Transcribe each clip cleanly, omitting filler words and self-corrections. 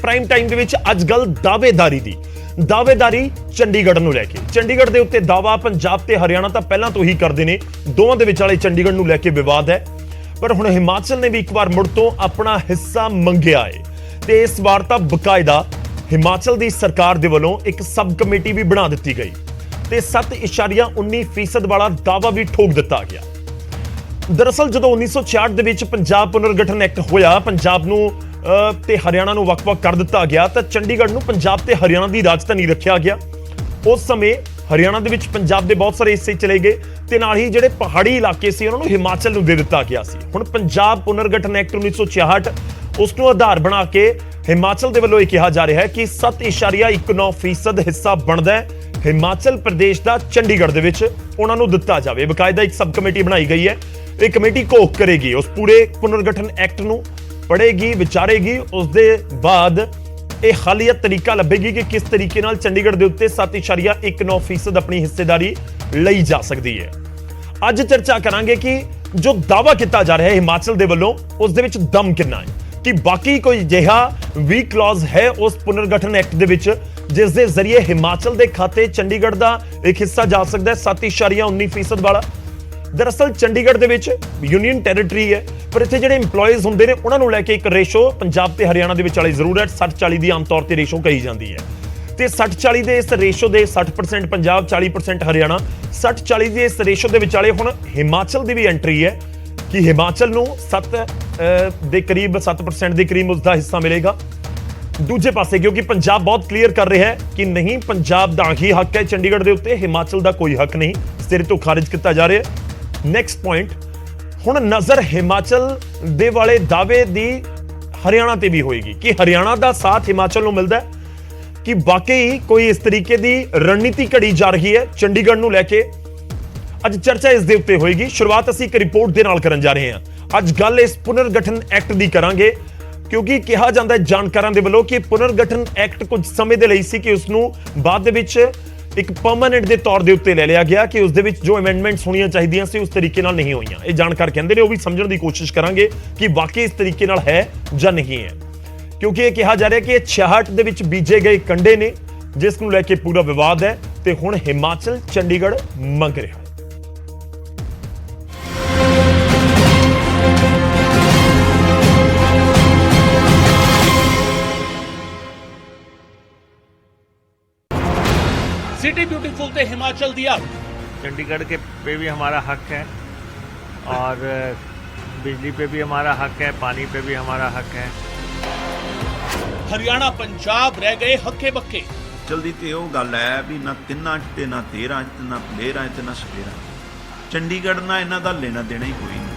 Prime time ਦੇ ਵਿੱਚ ਅੱਜ ਗੱਲ ਦਾਅਵੇਦਾਰੀ ਚੰਡੀਗੜ੍ਹ ਨੂੰ ਲੈ ਕੇ। ਚੰਡੀਗੜ੍ਹ ਦੇ ਉੱਤੇ ਦਾਅਵਾ ਪੰਜਾਬ ਤੇ ਹਰਿਆਣਾ ਤਾਂ ਪਹਿਲਾਂ ਤੋਂ ਹੀ ਕਰਦੇ ਨੇ, ਦੋਵਾਂ ਦੇ ਵਿਚਾਲੇ ਚੰਡੀਗੜ੍ਹ ਨੂੰ ਲੈ ਕੇ ਵਿਵਾਦ ਹੈ। ਪਰ ਹੁਣ ਹਿਮਾਚਲ ਨੇ ਵੀ ਇੱਕ ਵਾਰ ਮੁੜ ਤੋਂ ਆਪਣਾ ਹਿੱਸਾ ਮੰਗਿਆ ਹੈ ਤੇ ਇਸ ਵਾਰ ਤਾਂ ਬਕਾਇਦਾ ਹਿਮਾਚਲ ਦੀ ਸਰਕਾਰ ਦੇ ਵੱਲੋਂ ਇੱਕ ਸਬ ਕਮੇਟੀ ਵੀ ਬਣਾ ਦਿੱਤੀ ਗਈ ਤੇ 7.19% ਵਾਲਾ ਦਾਅਵਾ ਵੀ ਠੋਕ ਦਿੱਤਾ ਗਿਆ। ਦਰਅਸਲ ਜਦੋਂ 1966 ਦੇ ਵਿੱਚ ਪੰਜਾਬ ਪੁਨਰਗਠਨ ਐਕਟ ਹੋਇਆ, ਪੰਜਾਬ ਨੂੰ ਤੇ ਹਰਿਆਣਾ ਨੂੰ ਵੱਖ-ਵੱਖ ਕਰ ਦਿੱਤਾ ਗਿਆ ਤਾਂ ਚੰਡੀਗੜ੍ਹ ਨੂੰ ਪੰਜਾਬ ਤੇ ਹਰਿਆਣਾ ਦੀ ਰਾਜਧਾਨੀ ਰੱਖਿਆ ਗਿਆ। ਉਸ ਸਮੇਂ ਹਰਿਆਣਾ ਦੇ ਵਿੱਚ ਪੰਜਾਬ ਦੇ ਬਹੁਤ ਸਾਰੇ ਹਿੱਸੇ ਚਲੇ ਗਏ ਤੇ ਨਾਲ ਹੀ ਜਿਹੜੇ ਪਹਾੜੀ ਇਲਾਕੇ ਸੀ ਉਹਨਾਂ ਨੂੰ ਹਿਮਾਚਲ ਨੂੰ ਦੇ ਦਿੱਤਾ ਗਿਆ ਸੀ। ਹੁਣ ਪੰਜਾਬ ਪੁਨਰਗਠਨ ਐਕਟ 1966 ਉਸ ਨੂੰ ਆਧਾਰ ਬਣਾ ਕੇ ਹਿਮਾਚਲ ਦੇ ਵੱਲੋਂ ਇਹ ਕਿਹਾ ਜਾ ਰਿਹਾ ਹੈ ਕਿ 7.19% ਹਿੱਸਾ ਬਣਦਾ ਹੈ ਹਿਮਾਚਲ ਪ੍ਰਦੇਸ਼ ਦਾ ਚੰਡੀਗੜ੍ਹ ਦੇ ਵਿੱਚ ਉਹਨਾਂ ਨੂੰ ਦਿੱਤਾ ਜਾਵੇ। ਬਕਾਇਦਾ ਇੱਕ ਸਬ ਕਮੇਟੀ ਬਣਾਈ ਗਈ ਹੈ। ਇਹ ਕਮੇਟੀ ਘੋਖ ਕਰੇਗੀ, ਉਸ ਪੂਰੇ ਪੁਨਰਗਠਨ ਐਕਟ ਨੂੰ ਪੜ੍ਹੇਗੀ, ਵਿਚਾਰੇਗੀ। ਉਸ ਦੇ ਬਾਅਦ ਇਹ ਹਾਲੀਅਤ ਤਰੀਕਾ ਲੱਭੇਗੀ ਕਿ ਕਿਸ ਤਰੀਕੇ ਨਾਲ ਚੰਡੀਗੜ੍ਹ ਦੇ ਉੱਤੇ 7.19% ਆਪਣੀ ਹਿੱਸੇਦਾਰੀ ਲਈ ਜਾ ਸਕਦੀ ਹੈ। ਅੱਜ ਚਰਚਾ ਕਰਾਂਗੇ ਕਿ ਜੋ ਦਾਅਵਾ ਕੀਤਾ ਜਾ ਰਿਹਾ ਹੈ ਹਿਮਾਚਲ ਦੇ ਵੱਲੋਂ ਉਸ ਦੇ ਵਿੱਚ ਦਮ ਕਿੰਨਾ ਹੈ, ਕਿ ਬਾਕੀ ਕੋਈ ਅਜਿਹਾ ਵੀ ਕਲੌਜ਼ ਹੈ ਉਸ ਪੁਨਰਗਠਨ ਐਕਟ ਦੇ ਵਿੱਚ ਜਿਸ ਦੇ ਜ਼ਰੀਏ ਹਿਮਾਚਲ ਦੇ ਖਾਤੇ ਚੰਡੀਗੜ੍ਹ ਦਾ ਇੱਕ ਹਿੱਸਾ ਜਾ ਸਕਦਾ ਹੈ 7.19% ਵਾਲਾ। ਦਰਅਸਲ ਚੰਡੀਗੜ੍ਹ ਦੇ ਵਿੱਚ ਯੂਨੀਅਨ ਟੈਰੀਟਰੀ ਹੈ, ਪਰ ਇੱਥੇ ਜਿਹੜੇ EMPLOYEES ਹੁੰਦੇ ਨੇ ਉਹਨਾਂ ਨੂੰ ਲੈ ਕੇ ਇੱਕ ਰੇਸ਼ੋ ਪੰਜਾਬ ਤੇ ਹਰਿਆਣਾ ਦੇ ਵਿੱਚ ਵਾਲੀ ਜ਼ਰੂਰ ਹੈ। 60-40 ਦੀ ਆਮ ਤੌਰ ਤੇ ਰੇਸ਼ੋ ਕਹੀ ਜਾਂਦੀ ਹੈ ਤੇ 60-40 ਦੇ ਇਸ ਰੇਸ਼ੋ ਦੇ 60% ਪੰਜਾਬ, 40% ਹਰਿਆਣਾ। 60-40 ਦੇ ਇਸ ਰੇਸ਼ੋ ਦੇ ਵਿਚਾਲੇ ਹੁਣ ਹਿਮਾਚਲ ਦੀ ਵੀ ਐਂਟਰੀ ਹੈ ਕਿ ਹਿਮਾਚਲ ਨੂੰ 7% ਦੇ ਕਰੀਬ ਉਸ ਦਾ ਹਿੱਸਾ ਮਿਲੇਗਾ। ਦੂਜੇ ਪਾਸੇ ਕਿਉਂਕਿ ਪੰਜਾਬ ਬਹੁਤ ਕਲੀਅਰ ਕਰ ਰਿਹਾ ਹੈ ਕਿ ਨਹੀਂ, ਪੰਜਾਬ ਦਾ ਹੀ ਹੱਕ ਹੈ ਚੰਡੀਗੜ੍ਹ ਦੇ ਉੱਤੇ, ਹਿਮਾਚਲ ਦਾ ਕੋਈ ਹੱਕ ਨਹੀਂ, ਸਿਰੇ ਤੋਂ ਖਾਰਿਜ ਕੀਤਾ ਜਾ ਰਿਹਾ ਹੈ। ਨੈਕਸਟ ਪੁਆਇੰਟ, ਹੁਣ ਨਜ਼ਰ ਹਿਮਾਚਲ ਦੇ ਵਾਲੇ ਦਾਅਵੇ ਦੀ ਹਰਿਆਣਾ ਤੇ ਵੀ ਹੋਏਗੀ ਕਿ ਹਰਿਆਣਾ ਦਾ ਸਾਥ ਹਿਮਾਚਲ ਨੂੰ ਮਿਲਦਾ ਹੈ ਕਿ ਵਾਕਈ ਕੋਈ ਇਸ ਤਰੀਕੇ ਦੀ ਰਣਨੀਤੀ ਘੜੀ ਜਾ ਰਹੀ ਹੈ ਚੰਡੀਗੜ੍ਹ ਨੂੰ ਲੈ ਕੇ। ਅੱਜ ਚਰਚਾ ਇਸ ਦੇ ਉੱਤੇ ਹੋਏਗੀ। ਸ਼ੁਰੂਆਤ ਅਸੀਂ ਇੱਕ ਰਿਪੋਰਟ ਦੇ ਨਾਲ ਕਰਨ ਜਾ ਰਹੇ ਹਾਂ। ਅੱਜ ਗੱਲ ਇਸ ਪੁਨਰਗਠਨ ਐਕਟ ਦੀ ਕਰਾਂਗੇ ਕਿਉਂਕਿ ਕਿਹਾ ਜਾਂਦਾ ਹੈ ਜਾਣਕਾਰਾਂ ਦੇ ਵੱਲੋਂ ਕਿ ਪੁਨਰਗਠਨ ਐਕਟ ਕੁਝ ਸਮੇਂ ਦੇ ਲਈ ਸੀ ਕਿ ਉਸ ਨੂੰ ਬਾਅਦ ਦੇ ਵਿੱਚ ਇੱਕ ਪਰਮਾਨੈਂਟ ਦੇ ਤੌਰ ਦੇ ਉੱਤੇ ਲੈ ਲਿਆ ਗਿਆ ਕਿ ਉਸ ਦੇ ਵਿੱਚ ਜੋ ਅਮੈਂਡਮੈਂਟਸ ਹੋਣੀਆਂ ਚਾਹੀਦੀਆਂ ਸੀ ਉਸ ਤਰੀਕੇ ਨਾਲ ਨਹੀਂ ਹੋਈਆਂ। ਇਹ ਜਾਣਕਾਰ ਕਹਿੰਦੇ ਨੇ, ਉਹ ਵੀ ਸਮਝਣ ਦੀ ਕੋਸ਼ਿਸ਼ ਕਰਾਂਗੇ ਕਿ ਵਾਕਈ ਇਸ ਤਰੀਕੇ ਨਾਲ ਹੈ ਜਾਂ ਨਹੀਂ ਹੈ, ਕਿਉਂਕਿ ਇਹ ਕਿਹਾ ਜਾ ਰਿਹਾ ਕਿ ਇਹ 66 ਦੇ ਵਿੱਚ ਬੀਜੇ ਗਏ ਕੰਡੇ ਨੇ ਜਿਸ ਨੂੰ ਲੈ ਕੇ ਪੂਰਾ ਵਿਵਾਦ ਹੈ ਤੇ ਹੁਣ ਹਿਮਾਚਲ ਚੰਡੀਗੜ੍ਹ ਮੰਗ ਰਿਹਾ ਹੈ। सिटी ब्यूटीफुल थे हिमाचल दिया। चंडीगढ़ के पे भी हमारा हक है और बिजली पे भी हमारा हक है, पानी पे भी हमारा हक है। हरियाणा पंजाब रह गए हक्के बक्के। जल्दी तो वो गल है भी ना 3 च ना 13 च ना 15 च ना 17 चंडीगढ़ ना इन्हां दा लेना देना ही कोई नहीं।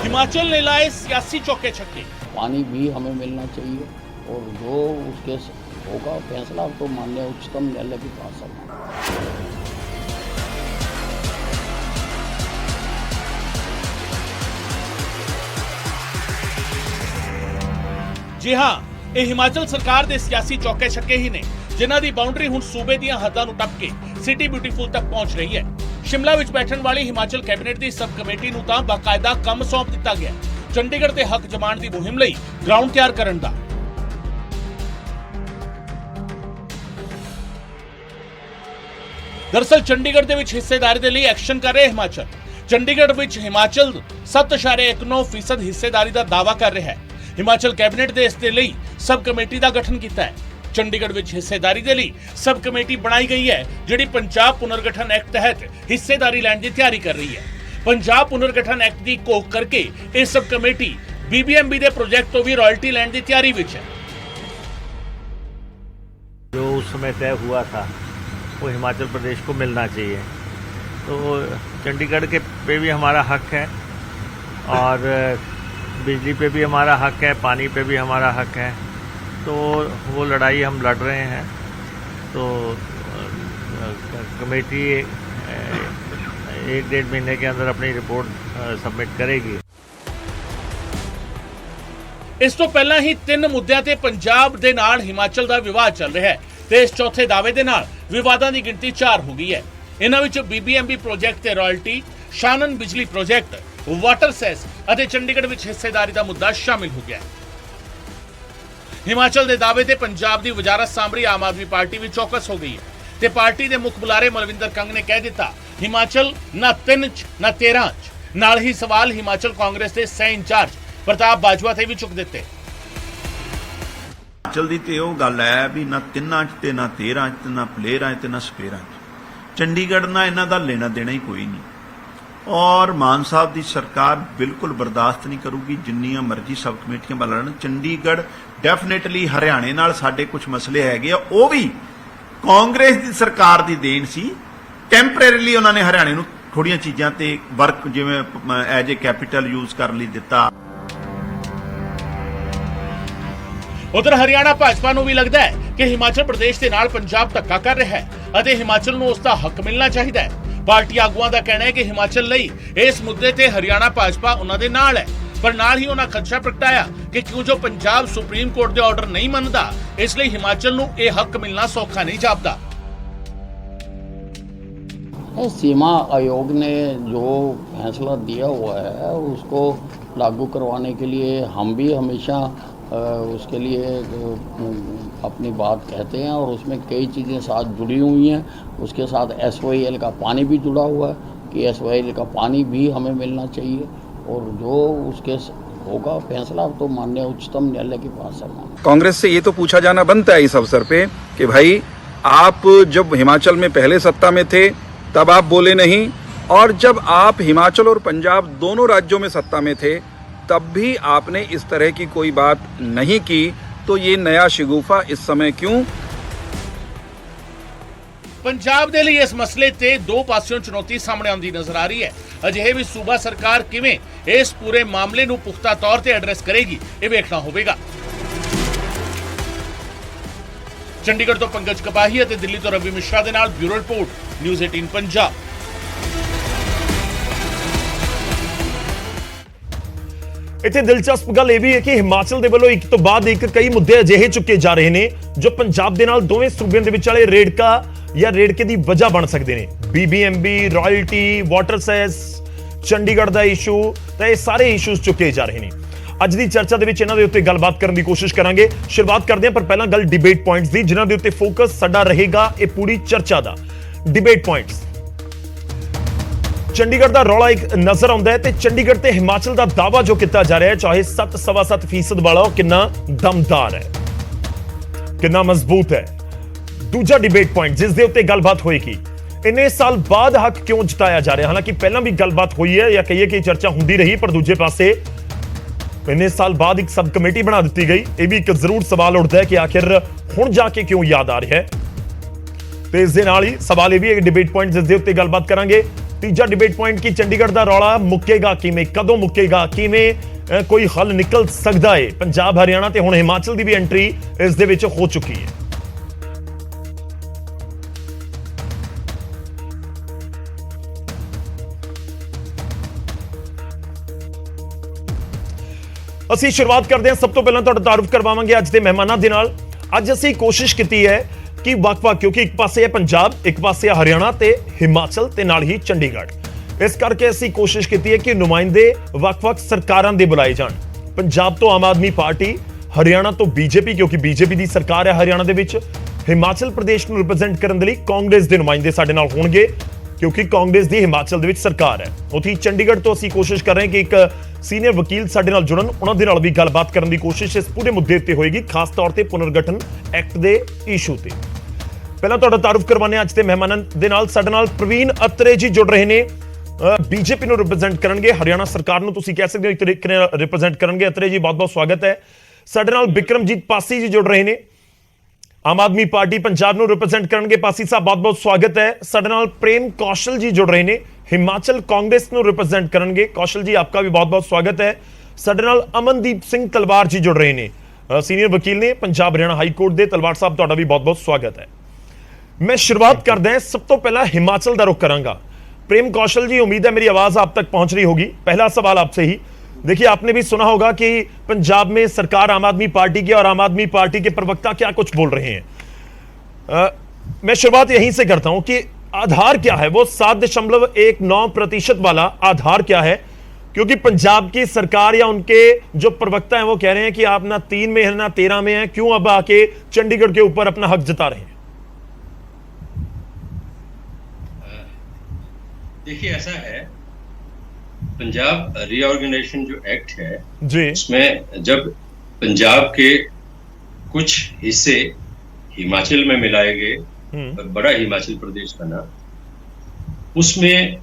हिमाचल ने लाए सियासी चौके छक्के। पानी भी हमें मिलना चाहिए और जो उसके होगा फैसला तो माननीय उच्चतम न्यायालय के पास होगा। जी हाँ, ये हिमाचल सरकार दे सियासी चौके छक्के ही ने जिन्हां दी बाउंड्री हुण सूबे दीयां हद्दां नूं टप के सिटी ब्यूटीफुल तक पहुंच रही है। शिमला विच बैठण वाली हिमाचल कैबिनेट दी सब कमेटी नूं तां बाकायदा काम सौंप दिता गया चंडीगढ़ ते हक जमाण दी मुहिम लई ग्राउंड तैयार करन दा। दरअसल चंडीगढ़ ਦੇ ਵਿੱਚ ਹਿੱਸੇਦਾਰੀ ਦੇ ਲਈ ਐਕਸ਼ਨ ਕਰ ਰਿਹਾ ਹਿਮਾਚਲ। ਚੰਡੀਗੜ੍ਹ ਵਿੱਚ ਹਿਮਾਚਲ 7.19% ਹਿੱਸੇਦਾਰੀ ਦਾ ਦਾਅਵਾ ਕਰ ਰਿਹਾ ਹੈ। ਹਿਮਾਚਲ ਕੈਬਨਿਟ ਦੇ ਇਸ ਦੇ ਲਈ ਸਬ ਕਮੇਟੀ ਦਾ ਗਠਨ ਕੀਤਾ ਹੈ। ਚੰਡੀਗੜ੍ਹ ਵਿੱਚ ਹਿੱਸੇਦਾਰੀ ਦੇ ਲਈ ਸਬ ਕਮੇਟੀ ਬਣਾਈ ਗਈ ਹੈ ਜਿਹੜੀ ਪੰਜਾਬ ਪੁਨਰਗਠਨ ਐਕਟ ਤਹਿਤ ਹਿੱਸੇਦਾਰੀ ਲੈਣ ਦੀ ਤਿਆਰੀ ਕਰ ਰਹੀ ਹੈ। ਪੰਜਾਬ ਪੁਨਰਗਠਨ ਐਕਟ ਦੀ ਘੋਖ ਕਰਕੇ ਇਹ ਸਬ ਕਮੇਟੀ BBMB ਦੇ ਪ੍ਰੋਜੈਕਟ ਤੋਂ ਵੀ ਰਾਇਲਟੀ ਲੈਣ ਦੀ ਤਿਆਰੀ ਵਿੱਚ ਹੈ। जो उस समय तय हुआ था वो हिमाचल प्रदेश को मिलना चाहिए, तो चंडीगढ़ के पे भी हमारा हक है और बिजली पे भी हमारा हक है, पानी पे भी हमारा हक है। तो वो लड़ाई हम लड़ रहे हैं। तो कमेटी 1-1.5 महीने के अंदर अपनी रिपोर्ट सबमिट करेगी। ਇਸ ਤੋਂ ਪਹਿਲਾਂ ਹੀ 3 ਮੁੱਦਿਆਂ ਤੇ ਪੰਜਾਬ ਦੇ ਨਾਲ ਹਿਮਾਚਲ ਦਾ ਵਿਵਾਦ ਚੱਲ ਰਿਹਾ ਹੈ ਤੇ ਇਸ ਚੌਥੇ ਦਾਅਵੇ ਦੇ ਨਾਲ ਵਿਵਾਦਾਂ ਦੀ ਗਿਣਤੀ 4 ਹੋ ਗਈ ਹੈ। ਇਹਨਾਂ ਵਿੱਚ BBMB ਪ੍ਰੋਜੈਕਟ ਤੇ ਰਾਇਲਟੀ, ਸ਼ਾਨਨ ਬਿਜਲੀ ਪ੍ਰੋਜੈਕਟ, ਵਾਟਰ ਸੈਸ ਅਤੇ ਚੰਡੀਗੜ੍ਹ ਵਿੱਚ ਹਿੱਸੇਦਾਰੀ ਦਾ ਮੁੱਦਾ ਸ਼ਾਮਿਲ ਹੋ ਗਿਆ ਹੈ। ਹਿਮਾਚਲ ਦੇ ਦਾਅਵੇ ਤੇ ਪੰਜਾਬ ਦੀ ਵਜ਼ਾਰਤ ਸਾਂਭਰੀ ਆਮ ਆਦਮੀ ਪਾਰਟੀ ਵੀ ਚੌਕਸ ਹੋ ਗਈ ਹੈ ਤੇ ਪਾਰਟੀ ਦੇ ਮੁੱਖ ਬੁਲਾਰੇ ਮਲਵਿੰਦਰ ਕੰਗ ਨੇ ਕਹਿ ਦਿੱਤਾ, ਹਿਮਾਚਲ ਨਾ 3 ਚ ਨਾ 13 ਚ। ਨਾਲ ਹੀ ਸਵਾਲ ਹਿਮਾਚਲ ਕਾਂਗਰਸ ਦੇ ਸਹਿ ਇੰਚਾਰਜ ਪ੍ਰਤਾਪ ਬਾਜਵਾ ਤੇ ਵੀ ਚੁੱਕ ਦਿੱਤੇ। ਹਿਮਾਚਲ ਦੀ ਤੇ ਉਹ ਗੱਲ ਹੈ ਵੀ ਨਾ 3 ਚ ਤੇ ਨਾ 13 ਚ ਤੇ ਨਾ ਪਲੇਰਾਂ ਚ ਤੇ ਨਾ ਸਪੇਰਾਂ ਚ। ਚੰਡੀਗੜ੍ਹ ਨਾਲ ਇਹਨਾਂ ਦਾ ਲੈਣਾ ਦੇਣਾ ਹੀ ਕੋਈ ਨਹੀਂ ਔਰ ਮਾਨ ਸਾਹਿਬ ਦੀ ਸਰਕਾਰ ਬਿਲਕੁਲ ਬਰਦਾਸ਼ਤ ਨਹੀਂ ਕਰੂਗੀ ਜਿੰਨੀਆਂ ਮਰਜ਼ੀ ਸਬ ਕਮੇਟੀਆਂ ਬਣਾ ਲੈਣ। ਚੰਡੀਗੜ੍ਹ ਡੈਫੀਨੇਟਲੀ ਹਰਿਆਣੇ ਨਾਲ ਸਾਡੇ ਕੁਝ ਮਸਲੇ ਹੈਗੇ ਆ, ਉਹ ਵੀ ਕਾਂਗਰਸ ਦੀ ਸਰਕਾਰ ਦੀ ਦੇਣ ਸੀ। ਟੈਂਪਰੇਰੀਲੀ ਉਹਨਾਂ ਨੇ ਹਰਿਆਣੇ ਨੂੰ ਥੋੜੀਆਂ ਚੀਜ਼ਾਂ ਤੇ ਵਰਕ ਜਿਵੇਂ ਐਜ ਏ ਕੈਪੀਟਲ ਯੂਜ਼ ਕਰਨ ਲਈ ਦਿੱਤਾ। ਉਧਰ ਹਰਿਆਣਾ ਭਾਜਪਾ ਨੂੰ ਵੀ ਲੱਗਦਾ ਹੈ ਕਿ ਹਿਮਾਚਲ ਪ੍ਰਦੇਸ਼ ਦੇ ਨਾਲ ਪੰਜਾਬ ਧੱਕਾ ਕਰ ਰਿਹਾ ਹੈ ਅਤੇ ਹਿਮਾਚਲ ਨੂੰ ਉਸ ਦਾ ਹੱਕ ਮਿਲਣਾ ਚਾਹੀਦਾ ਹੈ। ਪਾਰਟੀ ਆਗੂਆਂ ਦਾ ਕਹਿਣਾ ਹੈ ਕਿ ਹਿਮਾਚਲ ਲਈ ਇਸ ਮੁੱਦੇ ਤੇ ਹਰਿਆਣਾ ਭਾਜਪਾ ਉਹਨਾਂ ਦੇ ਨਾਲ ਹੈ, ਪਰ ਨਾਲ ਹੀ ਉਹਨਾਂ ਖਦਸ਼ਾ ਪ੍ਰਗਟਾਇਆ ਕਿ ਕਿਉਂ ਜੋ ਪੰਜਾਬ ਸੁਪਰੀਮ ਕੋਰਟ ਦੇ ਆਰਡਰ ਨਹੀਂ ਮੰਨਦਾ, ਇਸ ਲਈ ਹਿਮਾਚਲ ਨੂੰ ਇਹ ਹੱਕ ਮਿਲਣਾ ਸੌਖਾ ਨਹੀਂ ਜਾਪਦਾ। सीमा आयोग ने जो फैसला दिया हुआ है उसको लागू करवाने के लिए हम भी हमेशा उसके लिए अपनी बात कहते हैं और उसमें कई चीज़ें साथ जुड़ी हुई हैं। उसके साथ SYL का पानी भी जुड़ा हुआ है कि SYL का पानी भी हमें मिलना चाहिए और जो उसके होगा फैसला तो माननीय उच्चतम न्यायालय के पास है। कांग्रेस से ये तो पूछा जाना बनता है इस अवसर पे कि भाई आप जब हिमाचल में पहले सत्ता में थे तब आप बोले नहीं, और जब आप हिमाचल और पंजाब दोनों राज्यों में सत्ता में थे तब भी आपने इस तरह की कोई बात नहीं की, तो ये नया शिगुफा इस समय क्यों? ਪੰਜਾਬ ਦੇ ਲਈ ਇਸ ਮਸਲੇ ਤੇ ਦੋ ਪਾਸਿਓਂ ਚੁਣੌਤੀ ਸਾਹਮਣੇ ਆਉਂਦੀ ਨਜ਼ਰ ਆ ਰਹੀ ਹੈ। ਅਜਿਹੇ ਵੀ ਸੂਬਾ ਸਰਕਾਰ ਕਿਵੇਂ ਇਸ ਪੂਰੇ ਮਾਮਲੇ ਨੂੰ ਪੁਖਤਾ ਤੌਰ ਤੇ ਐਡਰੈਸ ਕਰੇਗੀ, ਇਹ ਵੇਖਣਾ ਹੋਵੇਗਾ। ਚੰਡੀਗੜ੍ਹ ਤੋਂ ਪੰਕਜ ਕਪਾਹੀ ਅਤੇ ਦਿੱਲੀ ਤੋਂ ਰਵੀ ਮਿਸ਼ਰਾ ਦੇ ਨਾਲ ਬਿਊਰੋ ਰਿਪੋਰਟ, ਨਿਊਜ਼ 18 ਪੰਜਾਬ। ਇੱਥੇ ਦਿਲਚਸਪ ਗੱਲ ਇਹ ਵੀ ਹੈ ਕਿ ਹਿਮਾਚਲ ਦੇ ਵੱਲੋਂ ਇੱਕ ਤੋਂ ਬਾਅਦ ਇੱਕ ਕਈ ਮੁੱਦੇ ਅਜਿਹੇ ਚੁੱਕੇ ਜਾ ਰਹੇ ਨੇ ਜੋ ਪੰਜਾਬ ਦੇ ਨਾਲ ਦੋਵੇਂ ਸੂਬਿਆਂ ਦੇ ਵਿੱਚ ਵਾਲੇ ਰੇੜਕਾ ਜਾਂ ਰੇੜਕੇ ਦੀ ਵਜ੍ਹਾ ਬਣ ਸਕਦੇ ਨੇ। BBMB, royalty, water cess, Chandigarh ਦਾ ਇਸ਼ੂ, ਤਾਂ ਇਹ ਸਾਰੇ ਇਸ਼ੂਜ਼ ਚੁੱਕੇ ਜਾ ਰਹੇ ਨੇ। ਅੱਜ ਦੀ ਚਰਚਾ ਦੇ ਵਿੱਚ ਇਹਨਾਂ ਦੇ ਉੱਤੇ ਗੱਲਬਾਤ ਕਰਨ ਦੀ ਕੋਸ਼ਿਸ਼ ਕਰਾਂਗੇ। ਸ਼ੁਰੂਆਤ ਕਰਦੇ ਹਾਂ, ਪਰ ਪਹਿਲਾਂ ਗੱਲ ਡਿਬੇਟ ਪੁਆਇੰਟਸ ਦੀ, ਜਿਨ੍ਹਾਂ ਦੇ ਉੱਤੇ ਫੋਕਸ ਸਾਡਾ ਰਹੇਗਾ ਇਹ ਪੂਰੀ ਚਰਚਾ ਦਾ। ਡਿਬੇਟ ਪੁਆਇੰਟਸ, ਚੰਡੀਗੜ੍ਹ ਦਾ ਰੌਲਾ ਇੱਕ ਨਜ਼ਰ ਆਉਂਦਾ ਹੈ ਤੇ ਚੰਡੀਗੜ੍ਹ ਤੇ ਹਿਮਾਚਲ ਦਾ ਦਾਅਵਾ ਜੋ ਕੀਤਾ ਜਾ ਰਿਹਾ ਹੈ, ਚਾਹੇ 7.7% ਵਾਲਾ, ਉਹ ਕਿੰਨਾ ਦਮਦਾਰ ਹੈ, ਕਿੰਨਾ ਮਜ਼ਬੂਤ ਹੈ। ਦੂਜਾ ਡਿਬੇਟ ਪੁਆਇੰਟ ਜਿਸ ਦੇ ਉੱਤੇ ਗੱਲਬਾਤ ਹੋਏਗੀ, ਇੰਨੇ ਸਾਲ ਬਾਅਦ ਹੱਕ ਕਿਉਂ ਜਤਾਇਆ ਜਾ ਰਿਹਾ। ਹਾਲਾਂਕਿ ਪਹਿਲਾਂ ਵੀ ਗੱਲਬਾਤ ਹੋਈ ਹੈ ਜਾਂ ਕਹੀਏ ਕਿ ਚਰਚਾ ਹੁੰਦੀ ਰਹੀ, ਪਰ ਦੂਜੇ ਪਾਸੇ ਇੰਨੇ ਸਾਲ ਬਾਅਦ ਇੱਕ ਸਬ ਕਮੇਟੀ ਬਣਾ ਦਿੱਤੀ ਗਈ। ਇਹ ਵੀ ਇੱਕ ਜ਼ਰੂਰ ਸਵਾਲ ਉੱਠਦਾ ਹੈ ਕਿ ਆਖਿਰ ਹੁਣ ਜਾ ਕੇ ਕਿਉਂ ਯਾਦ ਆ ਰਿਹਾ ਹੈ। ਤੇ ਇਸ ਦੇ ਨਾਲ ਹੀ ਸਵਾਲ ਇਹ ਵੀ ਇੱਕ ਡਿਬੇਟ ਪੁਆਇੰਟ ਜਿਸ ਦੇ ਉੱਤੇ ਗੱਲਬਾਤ ਕਰਾਂਗੇ। ਤੀਜਾ ਡਿਬੇਟ ਪੁਆਇੰਟ ਕਿ ਚੰਡੀਗੜ੍ਹ ਦਾ ਰੌਲਾ ਮੁੱਕੇਗਾ ਕਿਵੇਂ, ਕਦੋਂ ਮੁੱਕੇਗਾ, ਕਿਵੇਂ ਕੋਈ ਹੱਲ ਨਿਕਲ ਸਕਦਾ ਹੈ। ਪੰਜਾਬ, ਹਰਿਆਣਾ ਤੇ ਹੁਣ ਹਿਮਾਚਲ ਦੀ ਵੀ ਐਂਟਰੀ ਇਸ ਦੇ ਵਿੱਚ ਹੋ ਚੁੱਕੀ ਹੈ। ਅਸੀਂ ਸ਼ੁਰੂਆਤ ਕਰਦੇ ਹਾਂ, ਸਭ ਤੋਂ ਪਹਿਲਾਂ ਤੁਹਾਡਾ ਤਾਰਫ ਕਰਵਾਵਾਂਗੇ ਅੱਜ ਦੇ ਮਹਿਮਾਨਾਂ ਦੇ ਨਾਲ। ਅੱਜ ਅਸੀਂ ਕੋਸ਼ਿਸ਼ ਕੀਤੀ ਹੈ ਕਿ ਵੱਖ-ਵੱਖ, ਕਿਉਂਕਿ ਇੱਕ ਪਾਸੇ ਹੈ ਪੰਜਾਬ, ਇੱਕ ਪਾਸੇ ਹੈ ਹਰਿਆਣਾ ਤੇ ਹਿਮਾਚਲ ਤੇ ਨਾਲ ਹੀ ਚੰਡੀਗੜ੍ਹ। ਇਸ ਕਰਕੇ ਅਸੀਂ ਕੋਸ਼ਿਸ਼ ਕੀਤੀ ਹੈ ਕਿ ਨੁਮਾਇੰਦੇ ਵੱਖ-ਵੱਖ ਸਰਕਾਰਾਂ ਦੇ ਬੁਲਾਏ ਜਾਣ। ਪੰਜਾਬ ਤੋਂ ਆਮ ਆਦਮੀ ਪਾਰਟੀ, ਹਰਿਆਣਾ ਤੋਂ BJP, ਕਿਉਂਕਿ BJP ਦੀ ਸਰਕਾਰ ਹੈ ਹਰਿਆਣਾ ਦੇ ਵਿੱਚ। ਹਿਮਾਚਲ ਪ੍ਰਦੇਸ਼ ਨੂੰ ਰਿਪਰੈਜ਼ੈਂਟ ਕਰਨ ਦੇ ਲਈ ਕਾਂਗਰਸ ਦੇ ਨੁਮਾਇੰਦੇ ਸਾਡੇ ਨਾਲ ਹੋਣਗੇ, ਕਿਉਂਕਿ ਕਾਂਗਰਸ ਦੀ ਹਿਮਾਚਲ ਦੇ ਵਿੱਚ ਸਰਕਾਰ ਹੈ। ਉੱਥੇ ਚੰਡੀਗੜ੍ਹ ਤੋਂ ਅਸੀਂ ਕੋਸ਼ਿਸ਼ ਕਰ ਰਹੇ ਹਾਂ ਕਿ ਇੱਕ ਸੀਨੀਅਰ ਵਕੀਲ ਸਾਡੇ ਨਾਲ ਜੁੜਨ, ਉਹਨਾਂ ਦੇ ਨਾਲ ਵੀ ਗੱਲਬਾਤ ਕਰਨ ਦੀ ਕੋਸ਼ਿਸ਼ ਇਸ ਪੂਰੇ ਮੁੱਦੇ ਉੱਤੇ ਹੋਏਗੀ, ਖਾਸ ਤੌਰ ਤੇ ਪੁਨਰਗਠਨ ਐਕਟ ਦੇ ਇਸ਼ੂ ਤੇ। ਪਹਿਲਾਂ ਤੁਹਾਡਾ ਤਾਰਫ ਕਰਵਾਉਂਦੇ ਹਾਂ ਅੱਜ ਦੇ ਮਹਿਮਾਨਾਂ ਦੇ ਨਾਲ। ਸਾਡੇ ਨਾਲ ਪ੍ਰਵੀਨ ਅਤਰੇ ਜੀ ਜੁੜ ਰਹੇ ਨੇ, BJP ਨੂੰ ਰਿਪਰੈਜ਼ੈਂਟ ਕਰਨਗੇ, ਹਰਿਆਣਾ ਸਰਕਾਰ ਨੂੰ ਤੁਸੀਂ ਕਹਿ ਸਕਦੇ ਹੋ ਇੱਕ ਤਰੀਕੇ ਨਾਲ ਰਿਪਰੈਜ਼ੈਂਟ ਕਰਨਗੇ। ਅਤਰੇ ਜੀ ਬਹੁਤ ਬਹੁਤ ਸਵਾਗਤ ਹੈ। ਸਾਡੇ ਨਾਲ ਬਿਕਰਮਜੀਤ ਪਾਸੀ ਜੀ ਜੁੜ ਰਹੇ ਨੇ, ਆਮ ਆਦਮੀ ਪਾਰਟੀ ਪੰਜਾਬ ਨੂੰ ਰਿਪਰੈਜ਼ੈਂਟ ਕਰਨਗੇ। ਪਾਸੀ ਸਾਹਿਬ ਬਹੁਤ ਬਹੁਤ ਸਵਾਗਤ ਹੈ। ਸਾਡੇ ਨਾਲ ਪ੍ਰੇਮ ਕੌਸ਼ਲ ਜੀ ਜੁੜ ਰਹੇ ਨੇ, ਹਿਮਾਚਲ ਕਾਂਗਰਸ ਨੂੰ ਰਿਪਰੈਜ਼ੈਂਟ ਕਰਨਗੇ। ਕੌਸ਼ਲ ਜੀ ਆਪਕਾ ਵੀ ਬਹੁਤ ਬਹੁਤ ਸਵਾਗਤ ਹੈ। ਸਾਡੇ ਨਾਲ ਅਮਨਦੀਪ ਸਿੰਘ ਤਲਵਾਰ ਜੀ ਜੁੜ ਰਹੇ ਨੇ, ਸੀਨੀਅਰ ਵਕੀਲ ਨੇ, ਪੰਜਾਬ ਹਰਿਆਣਾ ਹਾਈ ਕੋਰਟ ਦੇ। ਤਲਵਾਰ ਸਾਹਿਬ ਤੁਹਾਡਾ ਵੀ ਬਹੁਤ ਬਹੁਤ ਸਵਾਗਤ ਹੈ। मैं शुरुआत करते हैं, सब तो पहला हिमाचल का रुख करांगा। प्रेम कौशल जी, उम्मीद है मेरी आवाज आप तक पहुंच रही होगी। पहला सवाल आपसे ही, देखिए आपने भी सुना होगा कि पंजाब में सरकार आम आदमी पार्टी की, और आम आदमी पार्टी के प्रवक्ता क्या कुछ बोल रहे हैं। मैं शुरुआत यहीं से करता हूं कि आधार क्या है, वो 7.19% वाला आधार क्या है क्योंकि पंजाब की सरकार या उनके जो प्रवक्ता हैं वो कह रहे हैं कि आप ना 3 में है ना 13 में है, क्यों अब आके चंडीगढ़ के ऊपर अपना हक जता रहे हैं? देखिए, ऐसा है, पंजाब रीऑर्गेनाइजेशन जो एक्ट है जी, उसमें जब पंजाब के कुछ हिस्से हिमाचल में मिलाए गए और बड़ा हिमाचल प्रदेश बना, उसमें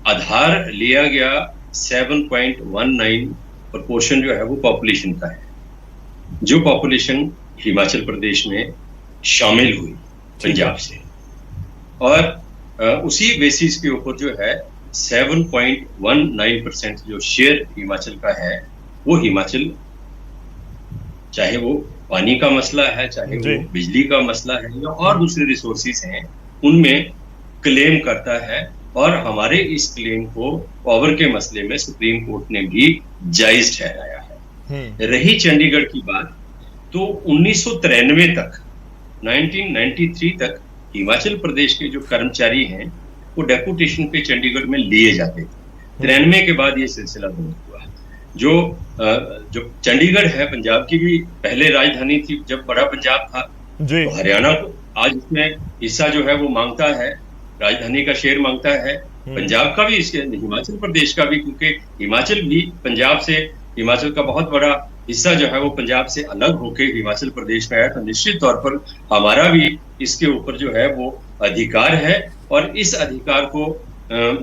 आधार लिया गया 7.19 प्रोपोर्शन जो है वो पॉपुलेशन का है, जो पॉपुलेशन हिमाचल प्रदेश में शामिल हुई पंजाब से, और उसी बेसिस के ऊपर जो है 7.19% जो शेयर हिमाचल का है, वो हिमाचल, चाहे वो पानी का मसला है, चाहे वो बिजली का मसला है या और दूसरे रिसोर्सेज हैं, उनमें क्लेम करता है। और हमारे इस क्लेम को पावर के मसले में सुप्रीम कोर्ट ने भी जायज ठहराया है। रही चंडीगढ़ की बात, तो 1993 तक, 1993 तक हिमाचल प्रदेश के जो कर्मचारी हैं वो डेपुटेशन पे चंडीगढ़ में लिए जाते थे। 93 के बाद ये सिलसिला बंद हुआ। जो चंडीगढ़ है, पंजाब की भी पहले राजधानी थी जब बड़ा पंजाब था, तो हरियाणा को आज इसमें हिस्सा जो है वो मांगता है, राजधानी का शेयर मांगता है, पंजाब का भी, इसके हिमाचल प्रदेश का भी, क्योंकि हिमाचल भी पंजाब से, हिमाचल का बहुत बड़ा हिस्सा जो है वो पंजाब से अलग होकर हिमाचल प्रदेश में आया, तो निश्चित तौर पर हमारा भी इसके ऊपर जो है वो अधिकार है। और इस अधिकार को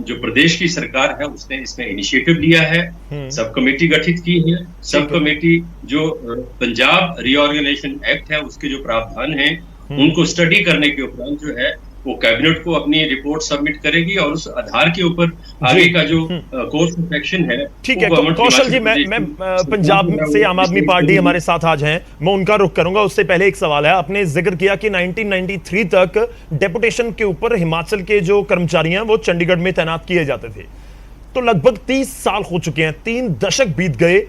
जो प्रदेश की सरकार है उसने इसमें इनिशिएटिव लिया है, सब कमेटी गठित की है। सब कमेटी जो पंजाब रीऑर्गेनाइजेशन एक्ट है उसके जो प्रावधान हैं उनको स्टडी करने के उपरांत जो है वो कैबिनेट को अपनी रिपोर्ट सबमिट करेगी, और उस आधार के ऊपर आगे का जो कोर्स ऑफ एक्शन है। ठीक है, कौशल जी, मैं पंजाब से आम आदमी पार्टी हमारे साथ आज हैं, मैं उनका रुख करूंगा। उससे पहले एक सवाल है, आपने जिक्र किया कि 1993 तक डेपुटेशन के ऊपर हिमाचल के जो कर्मचारी हैं वो चंडीगढ़ में तैनात किए जाते थे, तो लगभग 30 साल हो चुके हैं, 3 दशक बीत गए,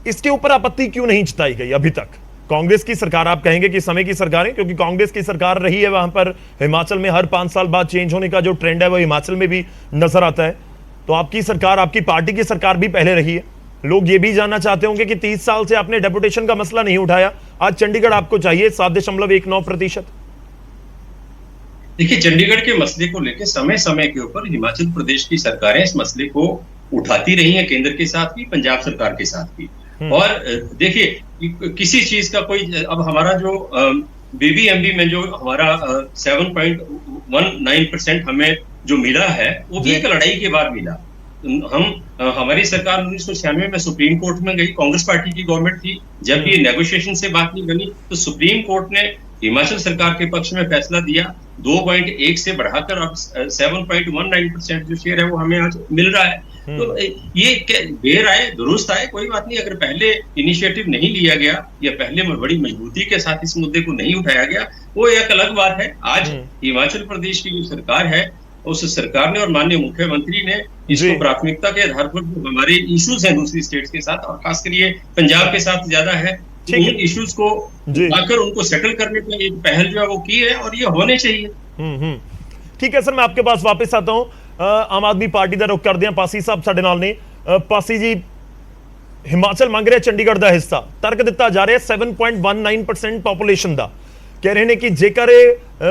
इसके ऊपर आपत्ति क्यों नहीं जताई गई अभी तक? कांग्रेस की सरकार, आप कहेंगे कि समय की सरकार है, क्योंकि कांग्रेस की सरकार रही है वहां पर, हिमाचल में हर 5 साल बाद चेंज होने का जो ट्रेंड है वो हिमाचल में भी नजर आता है। तो आपकी सरकार, आपकी पार्टी की सरकार भी पहले रही है। लोग ये भी जानना चाहते होंगे कि 30 साल से आपने डेपुटेशन का मसला नहीं उठाया, आज चंडीगढ़ आपको चाहिए 7.19%। देखिए, चंडीगढ़ के मसले को लेकर समय समय के ऊपर हिमाचल प्रदेश की सरकारें इस मसले को उठाती रही हैं, केंद्र के साथ भी, पंजाब सरकार के साथ भी। और देखिए, किसी चीज का कोई, अब हमारा जो बीबीएमबी में जो हमारा 7.19% हमें जो मिला है वो भी एक लड़ाई के बाद मिला। हमारी सरकार 1996 में सुप्रीम कोर्ट में गई, कांग्रेस पार्टी की गवर्नमेंट थी, जब ये नेगोशिएशन से बात नहीं बनी तो सुप्रीम कोर्ट ने हिमाचल सरकार के पक्ष में फैसला दिया, 2.1 से बढ़ाकर अब 7.19% जो शेयर है वो हमें आज मिल रहा है। तो ये देर आए दुरुस्त आए, कोई बात नहीं। अगर पहले इनिशिएटिव नहीं लिया गया या पहले बड़ी मजबूती के साथ इस मुद्दे को नहीं उठाया गया, वो एक अलग बात है। आज हिमाचल प्रदेश की जो सरकार है, उस सरकार ने और माननीय मुख्यमंत्री ने इसको प्राथमिकता के आधार पर जो हमारे इश्यूज हैं दूसरी स्टेट्स के साथ और खासकर ये पंजाब के साथ ज्यादा है, उन इश्यूज को आकर उनको सेटल करने की एक पहल जो है वो की है, और ये होने चाहिए। ठीक है सर, मैं आपके पास वापस आता हूं। आम आदमी पार्टी का रुख करते हैं, पासी साहब साडे नाल ने। पासी जी, हिमाचल मंग रहा चंडीगढ़ का हिस्सा, तर्क दिता जा रहा है 7.19% पॉपुलेशन का, कह रहे हैं कि जेकर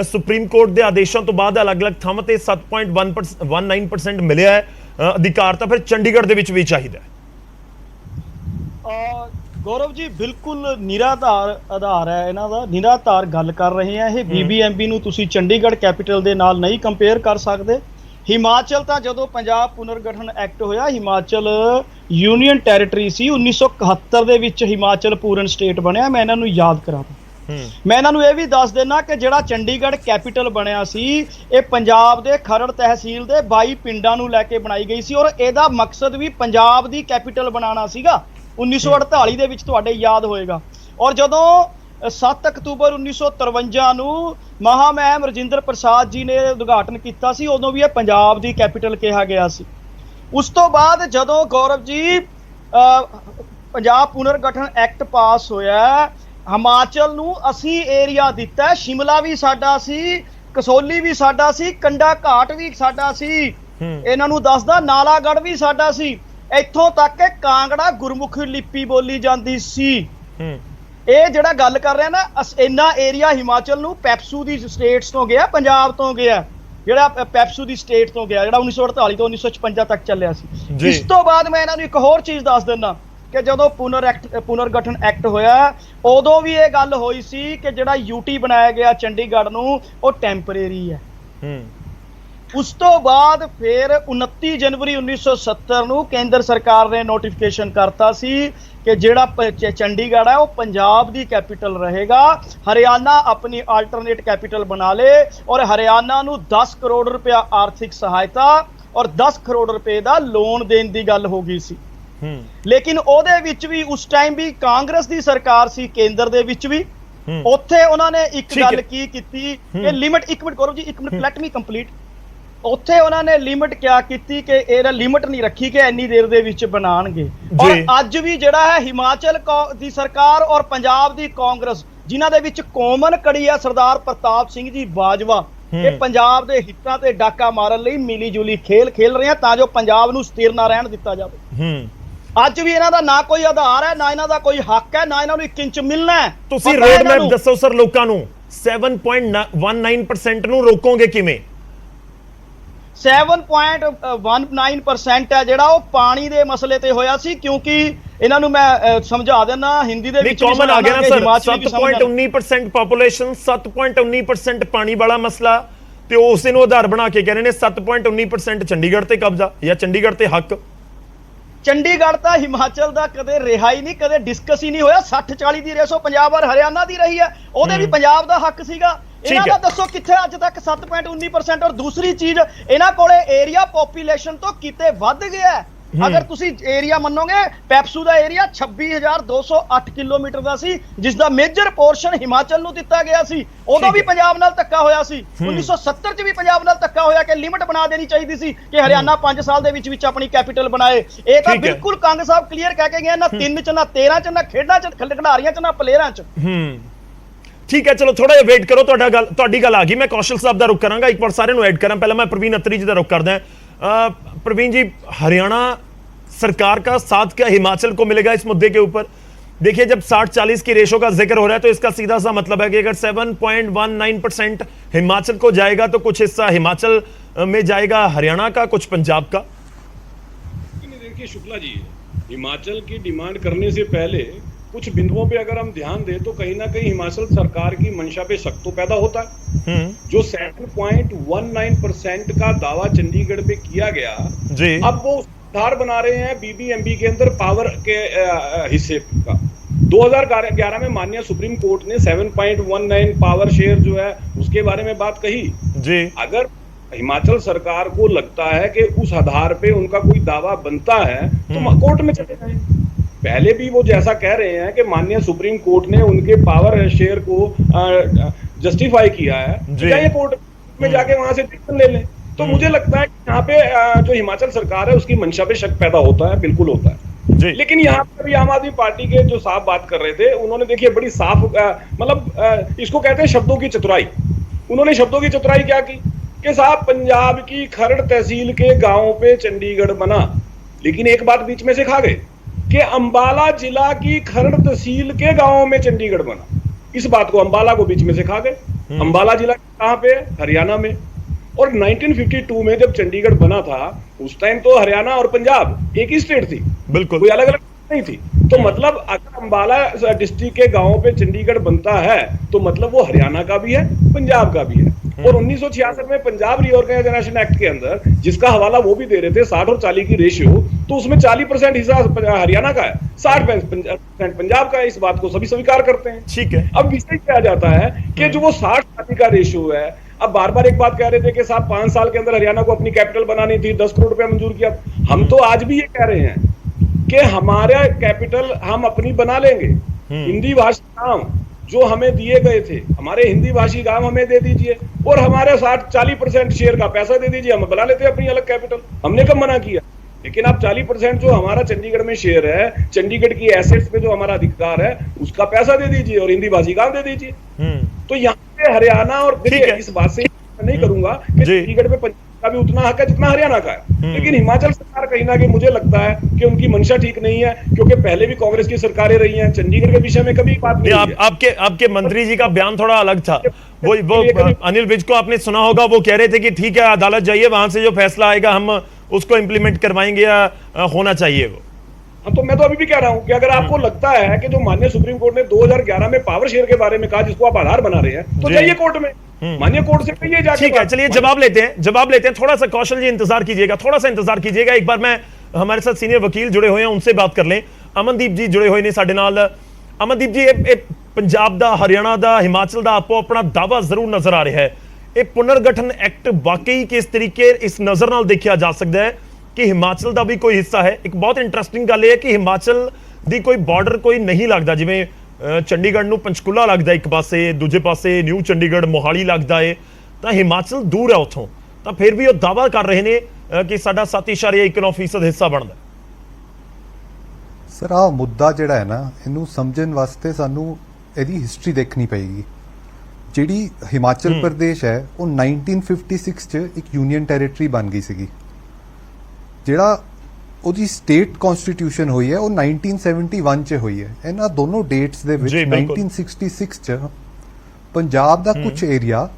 सुप्रीम कोर्ट के आदेशों तो बाद अलग अलग थावां ते 7.19% मिलिया है अधिकार, तो फिर चंडीगढ़ दे विच भी चाहिए। गौरव जी, बिल्कुल निराधार आधार है इन्हां दा, निराधार गल कर रहे हैं। ये बीबीएमबी नूं तुसीं चंडीगढ़ कैपिटल दे नाल नहीं कंपेयर कर सकते। हिमाचल ਤਾਂ ਜਦੋਂ ਪੰਜਾਬ ਪੁਨਰਗਠਨ ਐਕਟ ਹੋਇਆ, ਹਿਮਾਚਲ ਯੂਨੀਅਨ ਟੈਰੀਟਰੀ ਸੀ। 1971 ਦੇ ਵਿੱਚ ਹਿਮਾਚਲ ਪੂਰਨ ਸਟੇਟ ਬਣਿਆ। ਮੈਂ ਇਹਨਾਂ ਨੂੰ ਯਾਦ ਕਰਾਵਾਂ, ਮੈਂ ਇਹਨਾਂ ਨੂੰ ਇਹ ਵੀ ਦੱਸ ਦੇਣਾ ਕਿ ਜਿਹੜਾ ਚੰਡੀਗੜ੍ਹ ਕੈਪੀਟਲ ਬਣਿਆ ਸੀ, ਇਹ ਪੰਜਾਬ ਦੇ ਖਰੜ ਤਹਿਸੀਲ ਦੇ 22 ਪਿੰਡਾਂ ਨੂੰ ਲੈ ਕੇ ਬਣਾਈ ਗਈ ਸੀ, ਔਰ ਇਹਦਾ ਮਕਸਦ ਵੀ ਪੰਜਾਬ ਦੀ ਕੈਪੀਟਲ ਬਣਾਉਣਾ ਸੀਗਾ 1948 ਦੇ ਵਿੱਚ, ਤੁਹਾਡੇ ਯਾਦ ਹੋਏਗਾ। ਔਰ ਜਦੋਂ 7 ਅਕਤੂਬਰ 1953 ਨੂੰ ਮਹਾਮਹਿਮ ਰਜਿੰਦਰ ਪ੍ਰਸਾਦ ਜੀ ਨੇ ਉਦਘਾਟਨ ਕੀਤਾ ਸੀ, ਉਦੋਂ ਵੀ ਇਹ ਪੰਜਾਬ ਦੀ ਕੈਪੀਟਲ ਕਿਹਾ ਗਿਆ ਸੀ। ਉਸ ਤੋਂ ਬਾਅਦ ਜਦੋਂ ਗੌਰਵ ਜੀ ਪੰਜਾਬ ਪੁਨਰਗਠਨ ਐਕਟ ਪਾਸ ਹੋਇਆ, ਹਿਮਾਚਲ ਨੂੰ ਅਸੀਂ ਏਰੀਆ ਦਿੱਤਾ। ਸ਼ਿਮਲਾ ਵੀ ਸਾਡਾ ਸੀ, ਕਸੌਲੀ ਵੀ ਸਾਡਾ ਸੀ, ਕੰਡਾ ਘਾਟ ਵੀ ਸਾਡਾ ਸੀ, ਇਹਨਾਂ ਨੂੰ ਦੱਸਦਾ ਨਾਲਾਗੜ੍ਹ ਵੀ ਸਾਡਾ ਸੀ। ਇੱਥੋਂ ਤੱਕ ਕਿ ਕਾਂਗੜਾ ਗੁਰਮੁਖੀ ਲਿਪੀ ਬੋਲੀ ਜਾਂਦੀ ਸੀ। ਹੂੰ ਇਹ ਜਿਹੜਾ ਗੱਲ ਕਰ ਰਿਹਾ ਨਾ, ਇੰਨਾ ਏਰੀਆ ਹਿਮਾਚਲ ਨੂੰ ਪੈਪਸੂ ਦੀ ਸਟੇਟਸ ਤੋਂ ਗਿਆ, ਪੰਜਾਬ ਤੋਂ ਗਿਆ, ਜਿਹੜਾ ਪੈਪਸੂ ਦੀ ਸਟੇਟ ਤੋਂ ਗਿਆ, ਜਿਹੜਾ 1948 ਤੋਂ 1956 ਤੱਕ ਚੱਲਿਆ ਸੀ। ਇਸ ਤੋਂ ਬਾਅਦ ਮੈਂ ਇਹਨਾਂ ਨੂੰ ਇੱਕ ਹੋਰ ਚੀਜ਼ ਦੱਸ ਦਿੰਦਾ ਕਿ ਜਦੋਂ ਪੁਨਰਗਠਨ ਐਕਟ ਹੋਇਆ, ਉਦੋਂ ਵੀ ਇਹ ਗੱਲ ਹੋਈ ਸੀ ਕਿ ਜਿਹੜਾ ਯੂਟੀ ਬਣਾਇਆ ਗਿਆ ਚੰਡੀਗੜ੍ਹ ਨੂੰ, ਉਹ ਟੈਂਪਰੇਰੀ ਹੈ। ਉਸ ਤੋਂ ਬਾਅਦ ਫਿਰ 29 ਜਨਵਰੀ 1970 ਨੂੰ ਕੇਂਦਰ ਸਰਕਾਰ ਨੇ ਨੋਟੀਫਿਕੇਸ਼ਨ ਕਰਤਾ ਸੀ ਕਿ ਜਿਹੜਾ ਚੰਡੀਗੜ੍ਹ ਹੈ ਉਹ ਪੰਜਾਬ ਦੀ ਕੈਪੀਟਲ ਰਹੇਗਾ, ਹਰਿਆਣਾ ਆਪਣੀ ਆਲਟਰਨੇਟ ਕੈਪੀਟਲ ਬਣਾ ਲੇ, ਔਰ ਹਰਿਆਣਾ ਨੂੰ 10 ਕਰੋੜ ਰੁਪਇਆ ਆਰਥਿਕ ਸਹਾਇਤਾ ਔਰ 10 ਕਰੋੜ ਰੁਪਏ ਦਾ ਲੋਨ ਦੇਣ ਦੀ ਗੱਲ ਹੋ ਗਈ ਸੀ। ਲੇਕਿਨ ਉਹਦੇ ਵਿੱਚ ਵੀ ਉਸ ਟਾਈਮ ਵੀ ਕਾਂਗਰਸ ਦੀ ਸਰਕਾਰ ਸੀ ਕੇਂਦਰ ਦੇ ਵਿੱਚ ਵੀ, ਉੱਥੇ ਉਹਨਾਂ ਨੇ ਇੱਕ ਗੱਲ ਕੀ ਕੀਤੀ ਕਿ ਲਿਮਿਟ, ਇੱਕ ਮਿੰਟ ਗੌਰਵ ਜੀ, ਇੱਕ ਮਿੰਟ, ਲੈਟ ਮੀ ਕੰਪਲੀਟ। ਉੱਥੇ ਉਹਨਾਂ ਨੇ ਲਿਮਿਟ ਕਿਆ ਕੀਤੀ ਕਿ ਇਹਦਾ ਲਿਮਿਟ ਨਹੀਂ ਰੱਖੀ ਕਿ ਇੰਨੀ ਦੇਰ ਦੇ ਵਿੱਚ ਬਣਾਣਗੇ। ਔਰ ਅੱਜ ਵੀ ਜਿਹੜਾ ਹੈ ਹਿਮਾਚਲ ਦੀ ਸਰਕਾਰ ਔਰ ਪੰਜਾਬ ਦੀ ਕਾਂਗਰਸ, ਜਿਨ੍ਹਾਂ ਦੇ ਵਿੱਚ ਕਾਮਨ ਕੜੀ ਆ ਸਰਦਾਰ ਪ੍ਰਤਾਪ ਸਿੰਘ ਜੀ ਬਾਜਵਾ, ਇਹ ਪੰਜਾਬ ਦੇ ਹਿੱਤਾਂ ਤੇ ਡਾਕਾ ਮਾਰਨ ਲਈ ਮਿਲੀ ਜੁਲੀ ਖੇਲ ਰਹੇ ਆ ਤਾਂ ਜੋ ਪੰਜਾਬ ਨੂੰ ਸਥਿਰ ਨਾ ਰਹਿਣ ਦਿੱਤਾ ਜਾਵੇ। ਅੱਜ ਵੀ ਇਹਨਾਂ ਦਾ ਨਾ ਕੋਈ ਆਧਾਰ ਹੈ, ਨਾ ਇਹਨਾਂ ਦਾ ਕੋਈ ਹੱਕ ਹੈ, ਨਾ ਇਹਨਾਂ ਨੂੰ 1 ਇੰਚ ਮਿਲਣਾ ਹੈ। ਤੁਸੀਂ ਰੋਡ ਮੈਪ ਦੱਸੋ ਸਰ ਲੋਕਾਂ ਨੂੰ, 7.19% ਨੂੰ ਰੋਕੋਗੇ ਕਿਵੇਂ? 7.19% ਹੈ ਜਿਹੜਾ ਉਹ ਪਾਣੀ ਦੇ ਮਸਲੇ ਤੇ ਹੋਇਆ ਸੀ, ਕਿਉਂਕਿ ਇਹਨਾਂ ਨੂੰ ਮੈਂ ਸਮਝਾ ਦੇਣਾ ਹਿੰਦੀ ਦੇ ਵਿੱਚ। ਕਾਮਨ ਆ ਗਿਆ ਨਾ ਸਰ, 7.19% ਪੋਪੂਲੇਸ਼ਨ, 7.19% ਪਾਣੀ ਵਾਲਾ ਮਸਲਾ, ਤੇ ਉਸੇ ਨੂੰ ਆਧਾਰ ਬਣਾ ਕੇ ਕਹਿੰਦੇ ਨੇ 7.19% ਚੰਡੀਗੜ੍ਹ ਤੇ ਕਬਜ਼ਾ ਜਾਂ ਚੰਡੀਗੜ੍ਹ ਤੇ ਹੱਕ। ਚੰਡੀਗੜ੍ਹ ਤਾਂ ਹਿਮਾਚਲ ਦਾ ਕਦੇ ਰਿਹਾ ਹੀ ਨਹੀਂ, ਕਦੇ ਡਿਸਕਸ ਹੀ ਨਹੀਂ ਹੋਇਆ। 60-40 ਦੀ ਰੇਸ਼ੋ ਪੰਜਾਬ ਔਰ ਹਰਿਆਣਾ ਦੀ ਰਹੀ ਹੈ, ਉਹਦੇ ਵੀ ਪੰਜਾਬ ਦਾ ਹੱਕ ਸੀਗਾ। ਇਹਨਾਂ ਦਾ ਦੱਸੋ ਕਿੱਥੇ ਅੱਜ ਤੱਕ 7.19%? ਔਰ ਦੂਸਰੀ ਚੀਜ਼, ਇਹਨਾਂ ਕੋਲੇ ਏਰੀਆ ਪੋਪੂਲੇਸ਼ਨ ਤੋਂ ਕਿਤੇ ਵੱਧ ਗਿਆ ਹੈ। ਅਗਰ ਤੁਸੀਂ ਏਰੀਆ ਮੰਨੋਗੇ, ਪੈਪਸੂ ਦਾ ਏਰੀਆ 26,208 ਕਿਲੋਮੀਟਰ ਦਾ ਸੀ, ਜਿਸ ਦਾ ਮੇਜਰ ਪੋਰਸ਼ਨ ਹਿਮਾਚਲ ਨੂੰ ਦਿੱਤਾ ਗਿਆ ਸੀ। ਉਦੋਂ ਵੀ ਪੰਜਾਬ ਨਾਲ ਧੱਕਾ ਹੋਇਆ ਸੀ। 1970 ਚ ਵੀ ਪੰਜਾਬ ਨਾਲ ਧੱਕਾ ਹੋਇਆ ਕਿ ਲਿਮਿਟ ਬਣਾ ਦੇਣੀ ਚਾਹੀਦੀ ਸੀ ਕਿ ਹਰਿਆਣਾ 5 ਸਾਲ ਦੇ ਵਿੱਚ ਆਪਣੀ ਕੈਪੀਟਲ ਬਣਾਏ। ਇਹ ਤਾਂ ਬਿਲਕੁਲ ਕੰਗ ਸਾਹਿਬ ਕਲੀਅਰ ਕਹਿ ਕੇ ਗਏ, ਨਾ 3 ਚ, ਨਾ 13 ਚ, ਨਾ ਖੇਡਾਂ ਚ, ਖਿਡਾਰੀਆਂ ਚ, ਨਾ ਪਲੇਅਰਾਂ ਚ। ਠੀਕ ਹੈ, ਚਲੋ ਥੋੜਾ ਜਿਹਾ ਵੇਟ ਕਰੋ, ਤੁਹਾਡੀ ਗੱਲ ਆ ਗਈ। ਮੈਂ ਕੌਸ਼ਲ ਸਾਹਿਬ ਦਾ ਰੁਕ ਕਰਾਂਗਾ, ਇੱਕ ਵਾਰ ਸਾਰਿਆਂ ਨੂੰ ਐਡ ਕਰਾਂ। ਪਹਿਲਾਂ ਮੈਂ प्रवीण अत्री जी का रुख करदा। प्रवीण जी, हरियाणा सरकार का साथ क्या हिमाचल को मिलेगा इस मुद्दे के ऊपर? देखिए, जब 60-40 की रेशो का जिक्र हो रहा है तो इसका सीधा सा मतलब है कि अगर 7.19% हिमाचल को जाएगा तो कुछ हिस्सा हिमाचल में जाएगा हरियाणा का, कुछ पंजाब का। देखिए शुक्ला जी, हिमाचल की डिमांड करने से पहले कुछ बिंदुओं पे अगर हम ध्यान दें तो कहीं ना कहीं हिमाचल सरकार की मंशा पे शक तो पैदा होता है। जो 7.19% का दावा चंडीगढ़ पे किया गया, अब वो सुधार बना रहे हैं बीबीएमबी के अंदर पावर के हिस्से का। 2011 में माननीय सुप्रीम कोर्ट ने 7.19 पावर शेयर जो है उसके बारे में बात कही जी। अगर हिमाचल सरकार को लगता है कि उस आधार पे उनका कोई दावा बनता है तो कोर्ट में चले जाएं। पहले भी वो जैसा कह रहे हैं कि माननीय सुप्रीम कोर्ट ने उनके पावर शेयर को जस्टिफाई किया है, जाइए कोर्ट में जाके वहां से डिसीजन ले लें। तो मुझे लगता है कि यहाँ पे जो हिमाचल सरकार है उसकी मंशा पे शक पैदा होता है, बिल्कुल होता है। लेकिन यहाँ पे भी आम आदमी पार्टी के जो साफ बात कर रहे थे, उन्होंने देखिए बड़ी साफ मतलब इसको कहते हैं शब्दों की चतुराई। उन्होंने शब्दों की चतुराई क्या की कि साहब पंजाब की खरड़ तहसील के गाँव पे चंडीगढ़ बना, लेकिन एक बात बीच में से खा गए कि अंबाला जिला की खरड़ तहसील के गांवों में चंडीगढ़ बना। इस बात को अंबाला को बीच में से खा गए। अंबाला जिला कहां पे? हरियाणा में। और 1952 में जब चंडीगढ़ बना था, उस टाइम तो हरियाणा और पंजाब एक ही स्टेट थी, बिल्कुल कोई अलग अलग नहीं थी। तो मतलब अगर अंबाला डिस्ट्रिक्ट के गांवों पे चंडीगढ़ बनता है तो मतलब वो हरियाणा का भी है, पंजाब का भी है। और 1966 में पंजाब रीऑर्गेनाइजेशन एक्ट के अंदर, जिसका हवाला वो भी दे रहे थे 60 और 40 की रेशियो, तो उसमें 40% हिस्सा हरियाणा का है, 60% पंजाब का है। इस बात को सभी स्वीकार करते हैं, ठीक है। अब विषय क्या आ जाता है कि जो वो 60-40 का रेशियो है, अब बार बार एक बात कह रहे थे कि साहब 5 साल के अंदर हरियाणा को अपनी कैपिटल बनानी थी, 10 करोड़ रुपया मंजूर किया। हम तो आज भी ये कह रहे हैं कि हमारा कैपिटल हम अपनी बना लेंगे। हिंदी भाषी गांव जो हमें दिए गए थे, हमारे हिंदी भाषी गांव हमें दे दीजिए और हमारे 60-40% शेयर का पैसा दे दीजिए, हम बना लेते हैं अपनी अलग कैपिटल। हमने कब मना किया? लेकिन आप 40% जो हमारा चंडीगढ़ में शेयर है, चंडीगढ़ की एसेट्स पे जो हमारा अधिकार है, उसका पैसा दे दीजिए और हिंदी भाषी गांव दे दीजिए। तो यहाँ पे हरियाणा और देखिए, इस बात से नहीं करूंगा कि चंडीगढ़ में का भी उतना हक है जितना हरियाणा का है। लेकिन हिमाचल सरकार कहीं ना कहीं मुझे लगता है कि उनकी मंशा ठीक नहीं है, क्योंकि पहले भी कांग्रेस की सरकारें रही हैं, चंडीगढ़ के विषय में कभी बात नहीं हुई है। आपके मंत्री जी का बयान थोड़ा अलग था। वो अनिल विज को आपने सुना होगा, वो कह रहे थे कि ठीक है अदालत जाइए, वहां से जो फैसला आएगा हम उसको इंप्लीमेंट करवाएंगे या होना चाहिए वो। हाँ, तो मैं तो अभी भी कह रहा हूं कि अगर आपको लगता है कि जो माननीय सुप्रीम कोर्ट ने 2011 में पावर शेयर के बारे में कहा, जिसको आप आधार बना रहे हैं, तो जाइए कोर्ट में, माननीय कोर्ट से कहिए जाके। ठीक है, चलिए जवाब लेते हैं। थोड़ा सा कौशल जी इंतजार कीजिएगा। एक बार मैं हमारे साथ सीनियर वकील जुड़े हुए हैं, उनसे बात कर लें। अमनदीप जी जुड़े हुए ने साडे नाल। अमनदीप जी, ਇਹ ਪੰਜਾਬ ਦਾ, ਹਰਿਆਣਾ ਦਾ, ਹਿਮਾਚਲ ਦਾ ਆਪੋ ਆਪਣਾ ਦਾਵਾ ਜ਼ਰੂਰ ਨਜ਼ਰ ਆ ਰਿਹਾ ਹੈ। ਇਹ ਪੁਨਰਗਠਨ ਐਕਟ ਵਾਕਈ ਕਿਸ ਤਰੀਕੇ ਇਸ ਨਜ਼ਰ ਨਾਲ ਦੇਖਿਆ ਜਾ ਸਕਦਾ ਹੈ ਕਿ ਹਿਮਾਚਲ ਦਾ ਵੀ ਕੋਈ ਹਿੱਸਾ ਹੈ। ਇੱਕ ਬਹੁਤ ਇੰਟਰਸਟਿੰਗ ਗੱਲ ਇਹ ਹੈ ਕਿ ਹਿਮਾਚਲ ਦੀ ਕੋਈ ਬਾਰਡਰ ਕੋਈ ਨਹੀਂ ਲੱਗਦਾ, ਜਿਵੇਂ ਚੰਡੀਗੜ੍ਹ ਨੂੰ ਪੰਚਕੂਲਾ ਲੱਗਦਾ ਇੱਕ ਪਾਸੇ, ਦੂਜੇ ਪਾਸੇ ਨਿਊ ਚੰਡੀਗੜ੍ਹ ਮੋਹਾਲੀ ਲੱਗਦਾ ਹੈ, ਤਾਂ ਹਿਮਾਚਲ ਦੂਰ ਹੈ ਉੱਥੋਂ, ਤਾਂ ਫਿਰ ਵੀ ਉਹ ਦਾਵਾ ਕਰ ਰਹੇ ਨੇ ਕਿ ਸਾਡਾ 7.19% ਹਿੱਸਾ ਬਣਦਾ। ਸਰ, ਆਹ ਮੁੱਦਾ ਜਿਹੜਾ ਹੈ ਨਾ, ਇਹਨੂੰ ਸਮਝਣ ਵਾਸਤੇ ਸਾਨੂੰ ਇਹਦੀ ਹਿਸਟਰੀ ਦੇਖਣੀ ਪਏਗੀ। ਜਿਹੜੀ ਹਿਮਾਚਲ ਪ੍ਰਦੇਸ਼ ਹੈ ਉਹ 1956 ਚ ਇੱਕ ਯੂਨੀਅਨ ਟੈਰੀਟਰੀ ਬਣ ਗਈ ਸੀਗੀ। ਜਿਹੜਾ ਉਹਦੀ ਸਟੇਟ ਕਨਸਟੀਟਿਊਸ਼ਨ ਹੋਈ ਹੈ ਉਹ 1971 ਚ ਹੋਈ ਹੈ। ਇਹਨਾਂ ਦੋਨੋਂ ਡੇਟਸ ਦੇ ਵਿੱਚ 1966 ਚ ਪੰਜਾਬ ਦਾ ਕੁਝ ਏਰੀਆ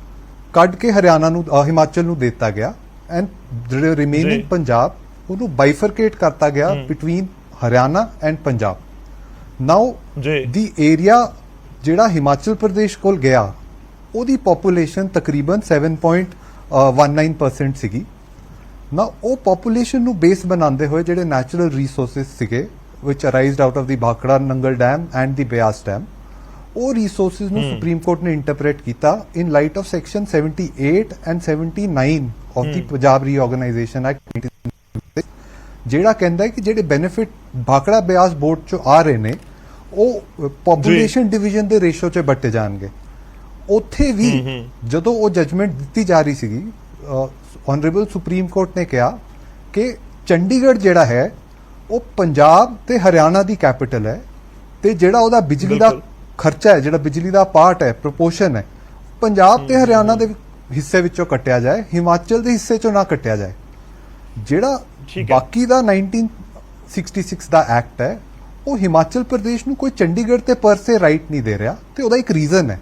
ਕੱਢ ਕੇ ਹਰਿਆਣਾ ਨੂੰ, ਹਿਮਾਚਲ ਨੂੰ ਦਿੱਤਾ ਗਿਆ, ਐਂਡ ਜਿਹੜੇ ਰਿਮੇਨਿੰਗ ਪੰਜਾਬ ਉਹਨੂੰ ਬਾਈਫਰਕੇਟ ਕਰਤਾ ਗਿਆ between Haryana and Punjab. Now the area ਜਿਹੜਾ ਹਿਮਾਚਲ ਪ੍ਰਦੇਸ਼ ਕੋਲ ਗਿਆ, ਉਹਦੀ ਪੋਪੂਲੇਸ਼ਨ ਤਕਰੀਬਨ 7.19% ਸੀਗੀ ਨਾ। ਉਹ ਪੋਪੂਲੇਸ਼ਨ ਨੂੰ ਬੇਸ ਬਣਾਉਂਦੇ ਹੋਏ ਜਿਹੜੇ ਨੈਚੁਰਲ ਰਿਸੋਰਸਿਸ ਸੀਗੇ ਵਿਚ arised out of the Bhakra Nangal dam and the Beas dam, ਉਹ ਰਿਸੋਰਸਿਸ ਨੂੰ ਸੁਪਰੀਮ ਕੋਰਟ ਨੇ ਇੰਟਰਪ੍ਰੇਟ ਕੀਤਾ in light of section 78 and 79 of the Punjab reorganisation act, ਜਿਹੜਾ ਕਹਿੰਦਾ ਹੈ ਕਿ ਜਿਹੜੇ ਬੈਨੀਫਿਟ ਭਾਖੜਾ ਬਿਆਸ ਬੋਰਡ ਚੋਂ ਆ ਰਹੇ ਨੇ ਉਹ ਪੋਪੂਲੇਸ਼ਨ ਡਿਵੀਜ਼ਨ ਦੇ ਰੇਸ਼ੋ 'ਚ ਵੱਟੇ ਜਾਣਗੇ। ਉੱਥੇ ਵੀ ਜਦੋਂ ਉਹ ਜਜਮੈਂਟ ਦਿੱਤੀ ਜਾ ਰਹੀ ਸੀਗੀ, ਆਨਰੇਬਲ ਸੁਪਰੀਮ ਕੋਰਟ ਨੇ ਕਿਹਾ ਕਿ ਚੰਡੀਗੜ੍ਹ ਜਿਹੜਾ ਹੈ ਉਹ ਪੰਜਾਬ ਤੇ ਹਰਿਆਣਾ ਦੀ ਕੈਪੀਟਲ ਹੈ, ਤੇ ਜਿਹੜਾ ਉਹਦਾ ਬਿਜਲੀ ਦਾ ਖਰਚਾ ਹੈ, ਜਿਹੜਾ ਬਿਜਲੀ ਦਾ ਪਾਰਟ ਹੈ, ਪ੍ਰੋਪੋਰਸ਼ਨ ਹੈ, ਪੰਜਾਬ ਤੇ ਹਰਿਆਣਾ ਦੇ ਹਿੱਸੇ ਵਿੱਚੋਂ ਕੱਟਿਆ ਜਾਏ, ਹਿਮਾਚਲ ਦੇ ਹਿੱਸੇ ਚੋਂ ਨਾ ਕੱਟਿਆ ਜਾਏ। ਜਿਹੜਾ ਬਾਕੀ ਦਾ 1966 ਦਾ ਐਕਟ ਹੈ ਉਹ ਹਿਮਾਚਲ ਪ੍ਰਦੇਸ਼ ਨੂੰ ਕੋਈ ਚੰਡੀਗੜ੍ਹ ਤੇ ਪਰ ਸੇ ਰਾਈਟ ਨਹੀਂ ਦੇ ਰਿਹਾ, ਤੇ ਉਹਦਾ ਇੱਕ ਰੀਜ਼ਨ ਹੈ।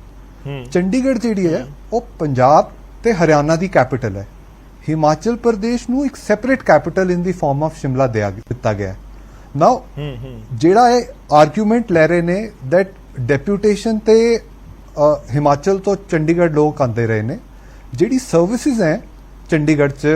ਚੰਡੀਗੜ੍ਹ ਜਿਹੜੀ ਹੈ ਉਹ ਪੰਜਾਬ ਤੇ ਹਰਿਆਣਾ ਦੀ ਕੈਪੀਟਲ ਹੈ। ਹਿਮਾਚਲ ਪ੍ਰਦੇਸ਼ ਨੂੰ ਇੱਕ separate capital in the farm of Shimla ਦਿੱਤਾ ਗਿਆ। ਨਾਓ ਜਿਹੜਾ ਇਹ ਆਰਗੂਮੈਂਟ ਲੈ ਰਹੇ ਨੇ ਦੈਟ ਡੈਪੂਟੇਸ਼ਨ ਤੇ ਹਿਮਾਚਲ ਤੋਂ ਚੰਡੀਗੜ੍ਹ ਲੋਕ ਆਉਂਦੇ ਰਹੇ ਨੇ, ਜਿਹੜੀ ਸਰਵਿਸਿਜ਼ ਹੈ ਚੰਡੀਗੜ੍ਹ 'ਚ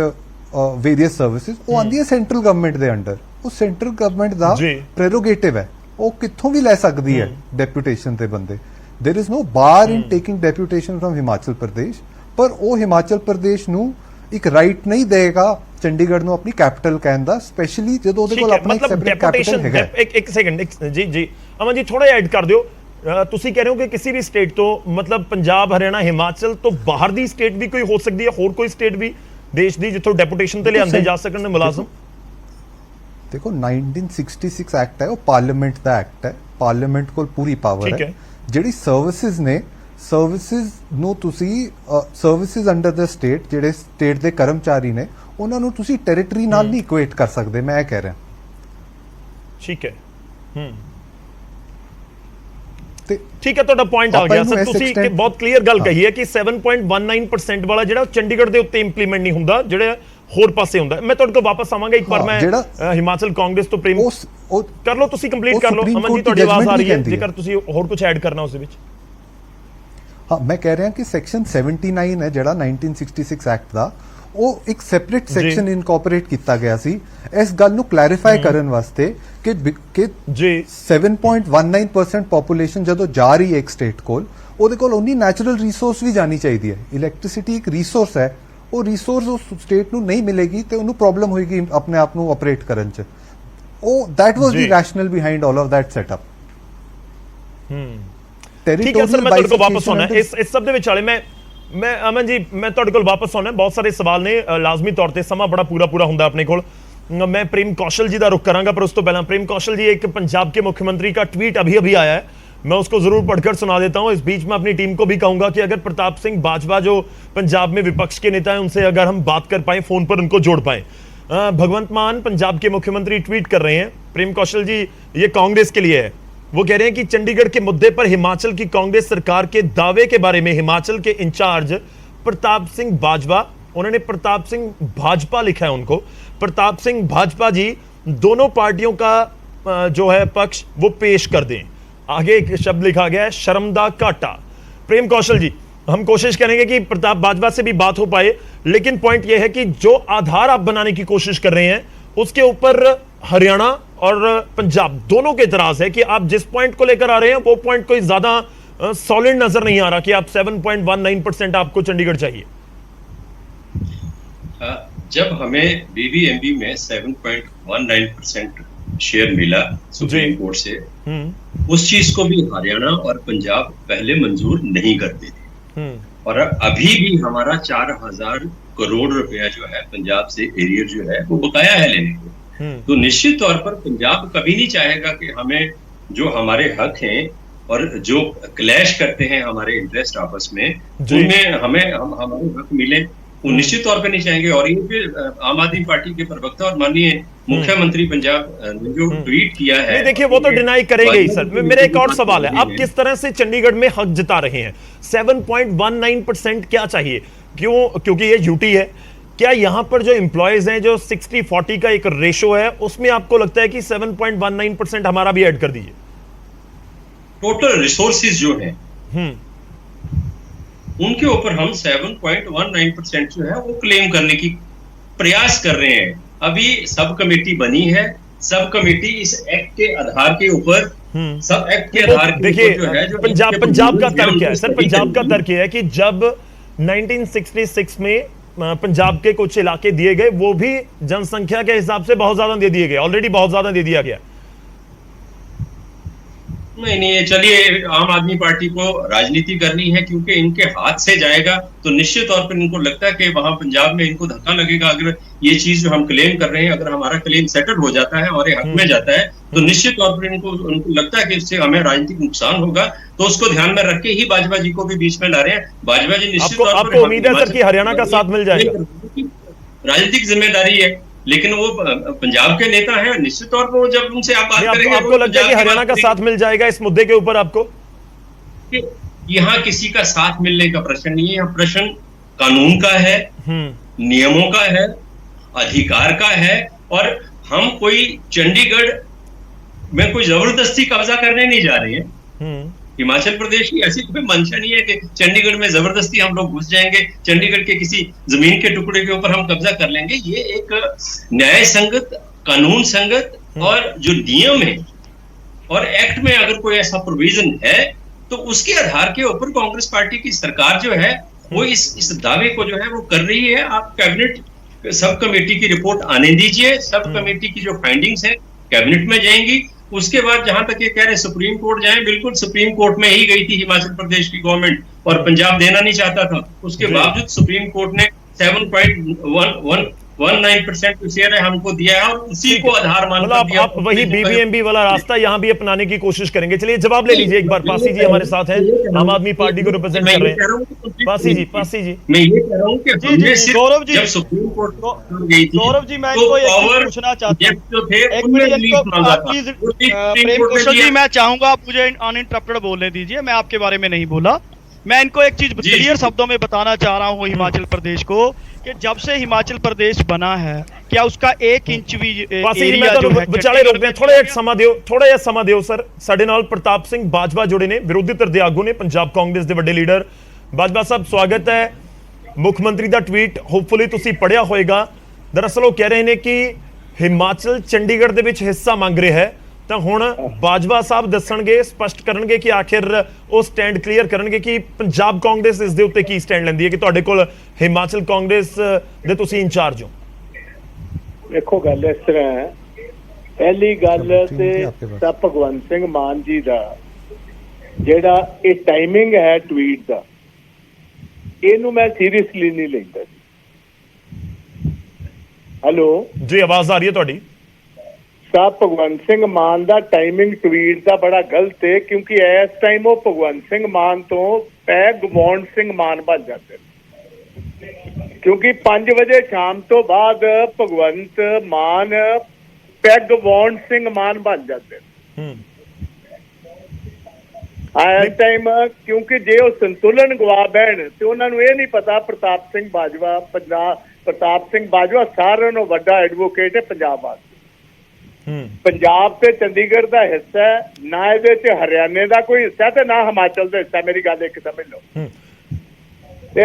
ਵੇਰੀਅਸ ਸਰਵਿਸਿਜ਼, ਉਹ ਆਉਂਦੀ ਹੈ ਸੈਂਟਰਲ ਗਵਰਨਮੈਂਟ ਦੇ ਅੰਡਰ। ਉਹ ਸੈਂਟਰਲ ਗਵਰਨਮੈਂਟ ਦਾ ਪ੍ਰੈਰੋਗੇਟਿਵ ਹੈ, ਉਹ ਕਿੱਥੋਂ ਵੀ ਲੈ ਸਕਦੀ ਹੈ ਡੈਪੂਟੇਸ਼ਨ ਤੇ ਬੰਦੇ। There is no bar in taking deputation from Himachal Pradesh, पर वो हिमाचल प्रदेश ਨੂੰ ਇੱਕ ਰਾਈਟ ਨਹੀਂ ਦੇਗਾ ਚੰਡੀਗੜ੍ਹ ਨੂੰ ਆਪਣੀ ਕੈਪੀਟਲ ਕਹਿਣ ਦਾ, ਸਪੈਸ਼ਲੀ ਜਦੋਂ ਉਹਦੇ ਕੋਲ ਆਪਣਾ ਇੱਕ ਸੈਪਰੇਟ ਕੈਪੀਟਲ ਹੈਗਾ। ਇੱਕ ਸੈਕਿੰਡ ਜੀ ਅਮਨ ਜੀ ਥੋੜਾ ਐਡ ਕਰ ਦਿਓ। ਤੁਸੀਂ ਕਹਿ ਰਹੇ ਹੋ ਕਿ ਕਿਸੇ ਵੀ ਸਟੇਟ ਤੋਂ, ਮਤਲਬ ਪੰਜਾਬ, ਹਰਿਆਣਾ, ਹਿਮਾਚਲ ਤੋਂ ਬਾਹਰ ਦੀ ਸਟੇਟ ਵੀ ਕੋਈ ਹੋ ਸਕਦੀ ਹੈ, ਹੋਰ ਕੋਈ ਸਟੇਟ ਵੀ ਦੇਸ਼ ਦੀ ਜਿੱਥੋਂ ਡੈਪੂਟੇਸ਼ਨ ਤੇ ਲਿਆਂਦੇ ਜਾ ਸਕਣ ਨੇ ਮੁਲਾਜ਼ਮ? ਦੇਖੋ 1966 ਐਕਟ ਹੈ ਉਹ ਪਾਰਲੀਮੈਂਟ ਦਾ ਐਕਟ ਹੈ, ਪਾਰਲੀਮੈਂਟ ਕੋਲ ਪੂਰੀ ਪਾਵਰ ਹੈ। ਜਿਹੜੀ ਸਰਵਿਸਿਜ਼ ਨੇ, ਸਰਵਿਸਿਜ਼ ਨੂੰ ਤੁਸੀਂ ਸਰਵਿਸਿਜ਼ ਅੰਡਰ ਦ ਸਟੇਟ, ਜਿਹੜੇ ਸਟੇਟ ਦੇ ਕਰਮਚਾਰੀ ਨੇ ਉਹਨਾਂ ਨੂੰ ਤੁਸੀਂ ਟੈਰੀਟਰੀ ਨਾਲ ਨਹੀਂ ਇਕੁਏਟ ਕਰ ਸਕਦੇ, ਮੈਂ ਇਹ ਕਹਿ ਰਿਹਾ। ਠੀਕ ਹੈ, ਤੇ ਠੀਕ ਹੈ, ਤੁਹਾਡਾ ਪੁਆਇੰਟ ਆ ਗਿਆ ਸਰ। ਤੁਸੀਂ ਇੱਕ ਬਹੁਤ ਕਲੀਅਰ ਗੱਲ ਕਹੀ ਹੈ ਕਿ 7.19% ਵਾਲਾ ਜਿਹੜਾ ਚੰਡੀਗੜ੍ਹ ਦੇ ਉੱਤੇ ਇੰਪਲੀਮੈਂਟ ਨਹੀਂ ਹੁੰਦਾ, ਜਿਹੜਾ ਹੋਰ ਪਾਸੇ ਹੁੰਦਾ। ਮੈਂ ਤੁਹਾਡੇ ਕੋਲ ਵਾਪਸ ਆਵਾਂਗਾ ਇੱਕ ਵਾਰ। ਮੈਂ ਹਿਮਾਚਲ ਕਾਂਗਰਸ ਤੋਂ ਪ੍ਰੇਮ ਕਰ ਲਓ, ਤੁਸੀਂ ਕੰਪਲੀਟ ਕਰ ਲਓ। ਅਮਨ ਜੀ ਤੁਹਾਡੀ ਆਵਾਜ਼ ਆ ਰਹੀ ਹੈ, ਜੇਕਰ ਤੁਸੀਂ ਹੋਰ ਕੁਝ ਐਡ ਕਰਨਾ ਉਸ ਦੇ ਵਿੱਚ। ਹਾਂ, ਮੈਂ ਕਹਿ ਰਿਹਾ ਕਿ ਸੈਕਸ਼ਨ 79 ਹੈ ਜਿਹੜਾ 1966 ਐਕਟ ਦਾ, ਉਹ ਇੱਕ ਸੈਪਰੇਟ ਸੈਕਸ਼ਨ ਇਨਕੋਰਪੋਰੇਟ ਕੀਤਾ ਗਿਆ ਸੀ ਇਸ ਗੱਲ ਨੂੰ ਕਲੈਰੀਫਾਈ ਕਰਨ ਵਾਸਤੇ ਕਿ 7.19% ਪੋਪੂਲੇਸ਼ਨ ਜਦੋਂ ਜਾ ਰਹੀ ਹੈ ਇੱਕ ਸਟੇਟ ਕੋਲ, ਉਹਦੇ ਕੋਲ ਉਨੀ ਨੈਚੁਰਲ ਰਿਸੋਰਸ ਵੀ ਜਾਣੀ ਚਾਹੀਦੀ ਹੈ। ਇਲੈਕਟ੍ਰਿਸਿਟੀ ਇੱਕ ਰਿਸੋਰਸ ਹੈ, ਉਹ ਰਿਸੋਰਸ ਉਸ ਸਟੇਟ ਨੂੰ ਨਹੀਂ ਮਿਲੇਗੀ ਤੇ ਉਹਨੂੰ ਪ੍ਰੋਬਲਮ ਹੋਏਗੀ ਆਪਣੇ ਆਪ ਨੂੰ ਆਪਰੇਟ ਕਰਨ 'ਚ। ਉਹ that was the rational behind all of that setup. ਠੀਕ ਹੈ ਸਰ, ਮੈਂ ਤੁਹਾਡੇ ਕੋਲ ਵਾਪਸ ਆਉਣਾ ਇਸ ਸਭ ਦੇ ਵਿੱਚ ਵਾਲੇ। ਮੈਂ ਅਮਨ ਜੀ, ਮੈਂ ਤੁਹਾਡੇ ਕੋਲ ਵਾਪਸ ਆਉਣਾ। ਬਹੁਤ ਸਾਰੇ ਸਵਾਲ ਨੇ, ਲਾਜ਼ਮੀ ਤੌਰ ਤੇ ਸਮਾਂ ਬੜਾ ਪੂਰਾ ਹੁੰਦਾ ਆਪਣੇ ਕੋਲ। मैं प्रेम कौशल जी का रुख करांगा, पर उस तो पहला प्रेम कौशल जी, एक पंजाब के मुख्यमंत्री का ट्वीट अभी आया है मैं उसको जरूर पढ़कर सुना देता हूं। इस बीच में अपनी टीम को भी कहूंगा कि अगर प्रताप सिंह बाजवा जो पंजाब में विपक्ष के नेता हैं उनसे अगर हम बात कर पाए, फोन पर उनको जोड़ पाए। भगवंत मान पंजाब के मुख्यमंत्री ट्वीट कर रहे हैं, प्रेम कौशल जी ये कांग्रेस के लिए है। वो कह रहे हैं कि चंडीगढ़ के मुद्दे पर हिमाचल की कांग्रेस सरकार के दावे के बारे में हिमाचल के इंचार्ज प्रताप सिंह बाजवा, उन्होंने प्रताप सिंह भाजपा लिखा है उनको, प्रताप सिंह भाजपा जी दोनों पार्टियों का जो है पक्ष वो पेश कर दें। आगे एक शब्द लिखा गया है शर्मदा घाटा। प्रेम कौशल जी, हम कोशिश करेंगे कि प्रताप बाजवा से भी बात हो पाए, लेकिन पॉइंट यह है कि जो आधार आप बनाने की कोशिश कर रहे हैं उसके ऊपर हरियाणा और पंजाब दोनों के इतराज है कि आप जिस पॉइंट को लेकर आ रहे हैं वो पॉइंट कोई ज्यादा सॉलिड नजर नहीं आ रहा कि आप 7.19% आपको चंडीगढ़ चाहिए। जब हमें बीबीएमबी में 7.19% शेयर मिला सुप्रीम कोर्ट से, उस चीज को भी हरियाणा और पंजाब पहले मंजूर नहीं करते थे, और अभी भी हमारा 4,000 करोड़ रुपया जो है पंजाब से एरियर जो है वो बकाया है लेने को। तो निश्चित तौर पर पंजाब कभी नहीं चाहेगा कि हमें जो हमारे हक हैं और जो क्लैश करते हैं हमारे इंटरेस्ट आपस में, उनमें हमें हमारे हक मिले, वो निश्चित तौर पे नहीं चाहेंगे। और ये फिर आम आदमी पार्टी के प्रवक्ता और माननीय मुख्यमंत्री पंजाब ने जो ट्वीट किया है, देखिए वो तो डिनाई करेंगे ही सर। मेरा एक और सवाल है, आप किस तरह से चंडीगढ़ में हक जता रहे हैं? 7.19% क्या चाहिए? क्योंकि ये यूटी है, क्या यहां पर जो एम्प्लॉयज हैं जो 60-40 का एक रेशो है उसमें आपको लगता है कि 7.19% हमारा भी ऐड कर दीजिए? टोटल रिसोर्सेज जो है उनके ऊपर हम 7.19% जो है वो क्लेम करने की प्रयास कर रहे हैं। अभी सब कमेटी बनी है, सब कमेटी इस एक्ट के आधार के ऊपर, सब एक्ट के आधार के ऊपर जो है, जो पंजाब का तर्क क्या है सर? पंजाब का तर्क यह है कि जब 1966 में पंजाब के कुछ इलाके दिए गए, वो भी जनसंख्या के हिसाब से बहुत ज्यादा दे दिए गए, ऑलरेडी बहुत ज्यादा दे दिया गया। नहीं, चलिए आम आदमी पार्टी को राजनीति करनी है, क्योंकि इनके हाथ से जाएगा तो निश्चित तौर पर इनको लगता है कि वहां पंजाब में इनको धक्का लगेगा। अगर ये चीज जो हम क्लेम कर रहे हैं, अगर हमारा क्लेम सेटल हो जाता है, हमारे हक में जाता है, तो निश्चित तौर पर उनको लगता है कि इससे हमें राजनीतिक नुकसान होगा। तो उसको ध्यान में रख के ही बाजवा जी को भी बीच में ला रहे हैं। बाजवा जी निश्चित तौर पर, आपको उम्मीद है सर कि हरियाणा का साथ मिल जाएगा? राजनीतिक जिम्मेदारी है, लेकिन वो पंजाब के नेता हैं, निश्चित तौर पर जब उनसे आप बात करेंगे, आपको लगता है कि हरियाणा का साथ मिल जाएगा इस मुद्दे के ऊपर? आपको यहाँ किसी का साथ मिलने का प्रश्न नहीं है, यहाँ प्रश्न कानून का है, नियमों का है, अधिकार का है। और हम कोई चंडीगढ़ में कोई जबरदस्ती कब्जा करने नहीं जा रहे हैं। हिमाचल प्रदेश की ऐसी कोई मंशा नहीं है कि चंडीगढ़ में जबरदस्ती हम लोग घुस जाएंगे, चंडीगढ़ के किसी जमीन के टुकड़े के ऊपर हम कब्जा कर लेंगे। ये एक न्याय संगत, कानून संगत और जो नियम है और एक्ट में अगर कोई ऐसा प्रोविजन है तो उसके आधार के ऊपर कांग्रेस पार्टी की सरकार जो है वो इस दावे को जो है वो कर रही है। आप कैबिनेट सब कमेटी की रिपोर्ट आने दीजिए, सब कमेटी की जो फाइंडिंग्स है कैबिनेट में जाएंगी। उसके बाद जहां तक ये कह रहे सुप्रीम कोर्ट जाए, बिल्कुल सुप्रीम कोर्ट में ही गई थी हिमाचल प्रदेश की गवर्नमेंट, और पंजाब देना नहीं चाहता था। उसके बावजूद सुप्रीम कोर्ट ने 7.19% शेयर है हमको दिया है, और उसी को आधार मानकर दिया। आप वही बीबीएमबी वाला रास्ता यहां भी अपनाने की कोशिश करेंगे। चलिए जवाब ले लीजिए एक बार। पासी जी हमारे साथ हैं, आम आदमी पार्टी को रिप्रेजेंट कर रहे हैं। पासी जी मैं ये कह रहा हूँ कि गौरव जी, जब सुप्रीम कोर्ट गई थी, गौरव जी, मैं इनको एक चीज पूछना चाहता हूँ। प्रेम कौशल जी, मैं चाहूंगा आप मुझे अनइंटरप्टेड बोलने दीजिए, मैं आपके बारे में नहीं बोला। मैं इनको एक चीज क्लियर शब्दों में बताना चाह रहा हूँ हिमाचल प्रदेश को, कि जब से हिमाचल प्रदेश बना है, क्या उसका 1 इंच भी एरिया जो है ਵਿਚਾਲੇ ਰੁਕਦੇ ਥੋੜਾ ਜਿਹਾ ਸਮਾਂ ਦਿਓ ਸਰ। ਸਾਡੇ ਨਾਲ ਪ੍ਰਤਾਪ ਸਿੰਘ ਬਾਜਵਾ ਜੁੜੇ ਨੇ, ਵਿਰੋਧੀ ਧਿਰ ਦੇ ਆਗੂ ਨੇ, ਪੰਜਾਬ ਕਾਂਗਰਸ ਦੇ ਵੱਡੇ ਲੀਡਰ। ਬਾਜਵਾ ਸਾਹਿਬ ਸਵਾਗਤ ਹੈ। ਮੁੱਖ ਮੰਤਰੀ ਦਾ ਟਵੀਟ ਹੋਪਫੁਲੀ ਤੁਸੀਂ ਪੜਿਆ ਹੋਵੇਗਾ। ਦਰਅਸਲ ਉਹ ਕਹਿ ਰਹੇ ਨੇ ਕਿ ਹਿਮਾਚਲ ਚੰਡੀਗੜ੍ਹ ਦੇ ਵਿੱਚ ਹਿੱਸਾ ਮੰਗ ਰਿਹਾ ਹੈ, ਤਾਂ ਹੁਣ ਬਾਜਵਾ ਸਾਹਿਬ ਦੱਸਣਗੇ, ਸਪਸ਼ਟ ਕਰਨਗੇ ਕਿ ਆਖਿਰ ਉਹ ਸਟੈਂਡ ਕਲੀਅਰ ਕਰਨਗੇ ਕਿ ਪੰਜਾਬ ਕਾਂਗਰਸ ਇਸ ਦੇ ਉੱਤੇ ਕੀ ਸਟੈਂਡ ਲੈਂਦੀ ਹੈ, ਕਿ ਤੁਹਾਡੇ ਕੋਲ ਹਿਮਾਚਲ ਕਾਂਗਰਸ ਦੇ ਤੁਸੀਂ ਇੰਚਾਰਜ ਹੋ। ਦੇਖੋ ਗੱਲ ਇਸ ਤਰ੍ਹਾਂ ਹੈ, ਪਹਿਲੀ ਗੱਲ ਤੇ ਤਾਂ ਭਗਵੰਤ ਸਿੰਘ ਮਾਨ ਜੀ ਦਾ ਜਿਹੜਾ ਇਹ ਟਾਈਮਿੰਗ ਹੈ ਟਵੀਟ ਦਾ, ਇਹਨੂੰ ਮੈਂ ਸੀਰੀਅਸਲੀ ਨਹੀਂ ਲੈਂਦਾ। ਹੈਲੋ ਜੀ, ਆਵਾਜ਼ ਆ ਰਹੀ ਹੈ ਤੁਹਾਡੀ? ਤਾਂ ਭਗਵੰਤ ਸਿੰਘ ਮਾਨ ਦਾ ਟਾਈਮਿੰਗ ਟਵੀਟ ਦਾ ਬੜਾ ਗਲਤ ਹੈ, ਕਿਉਂਕਿ ਇਸ ਟਾਈਮ ਉਹ ਭਗਵੰਤ ਸਿੰਘ ਮਾਨ ਤੋਂ ਪੈਗਵੌਂਡ ਸਿੰਘ ਮਾਨ ਬਣ ਜਾਂਦੇ ਨੇ, ਕਿਉਂਕਿ 5 ਵਜੇ ਸ਼ਾਮ ਤੋਂ ਬਾਅਦ ਭਗਵੰਤ ਮਾਨ ਪੈਗਵੌਂਡ ਸਿੰਘ ਮਾਨ ਬਣ ਜਾਂਦੇ ਨੇ ਇਸ ਟਾਈਮ, ਕਿਉਂਕਿ ਜੇ ਉਹ ਸੰਤੁਲਨ ਗਵਾ ਬਹਿਣ ਤੇ ਉਹਨਾਂ ਨੂੰ ਇਹ ਨਹੀਂ ਪਤਾ ਪ੍ਰਤਾਪ ਸਿੰਘ ਬਾਜਵਾ ਸਾਰਿਆਂ ਨਾਲੋਂ ਵੱਡਾ ਐਡਵੋਕੇਟ ਹੈ ਪੰਜਾਬ ਵਾਸਤੇ। ਪੰਜਾਬ ਤੇ ਚੰਡੀਗੜ੍ਹ ਦਾ ਹਿੱਸਾ ਹੈ, ਨਾ ਇਹਦੇ ਚ ਹਰਿਆਣੇ ਦਾ ਕੋਈ ਹਿੱਸਾ ਤੇ ਨਾ ਹਿਮਾਚਲ ਦਾ ਹਿੱਸਾ। ਮੇਰੀ ਗੱਲ ਇੱਕ ਸਮਝ ਲਓ, ਤੇ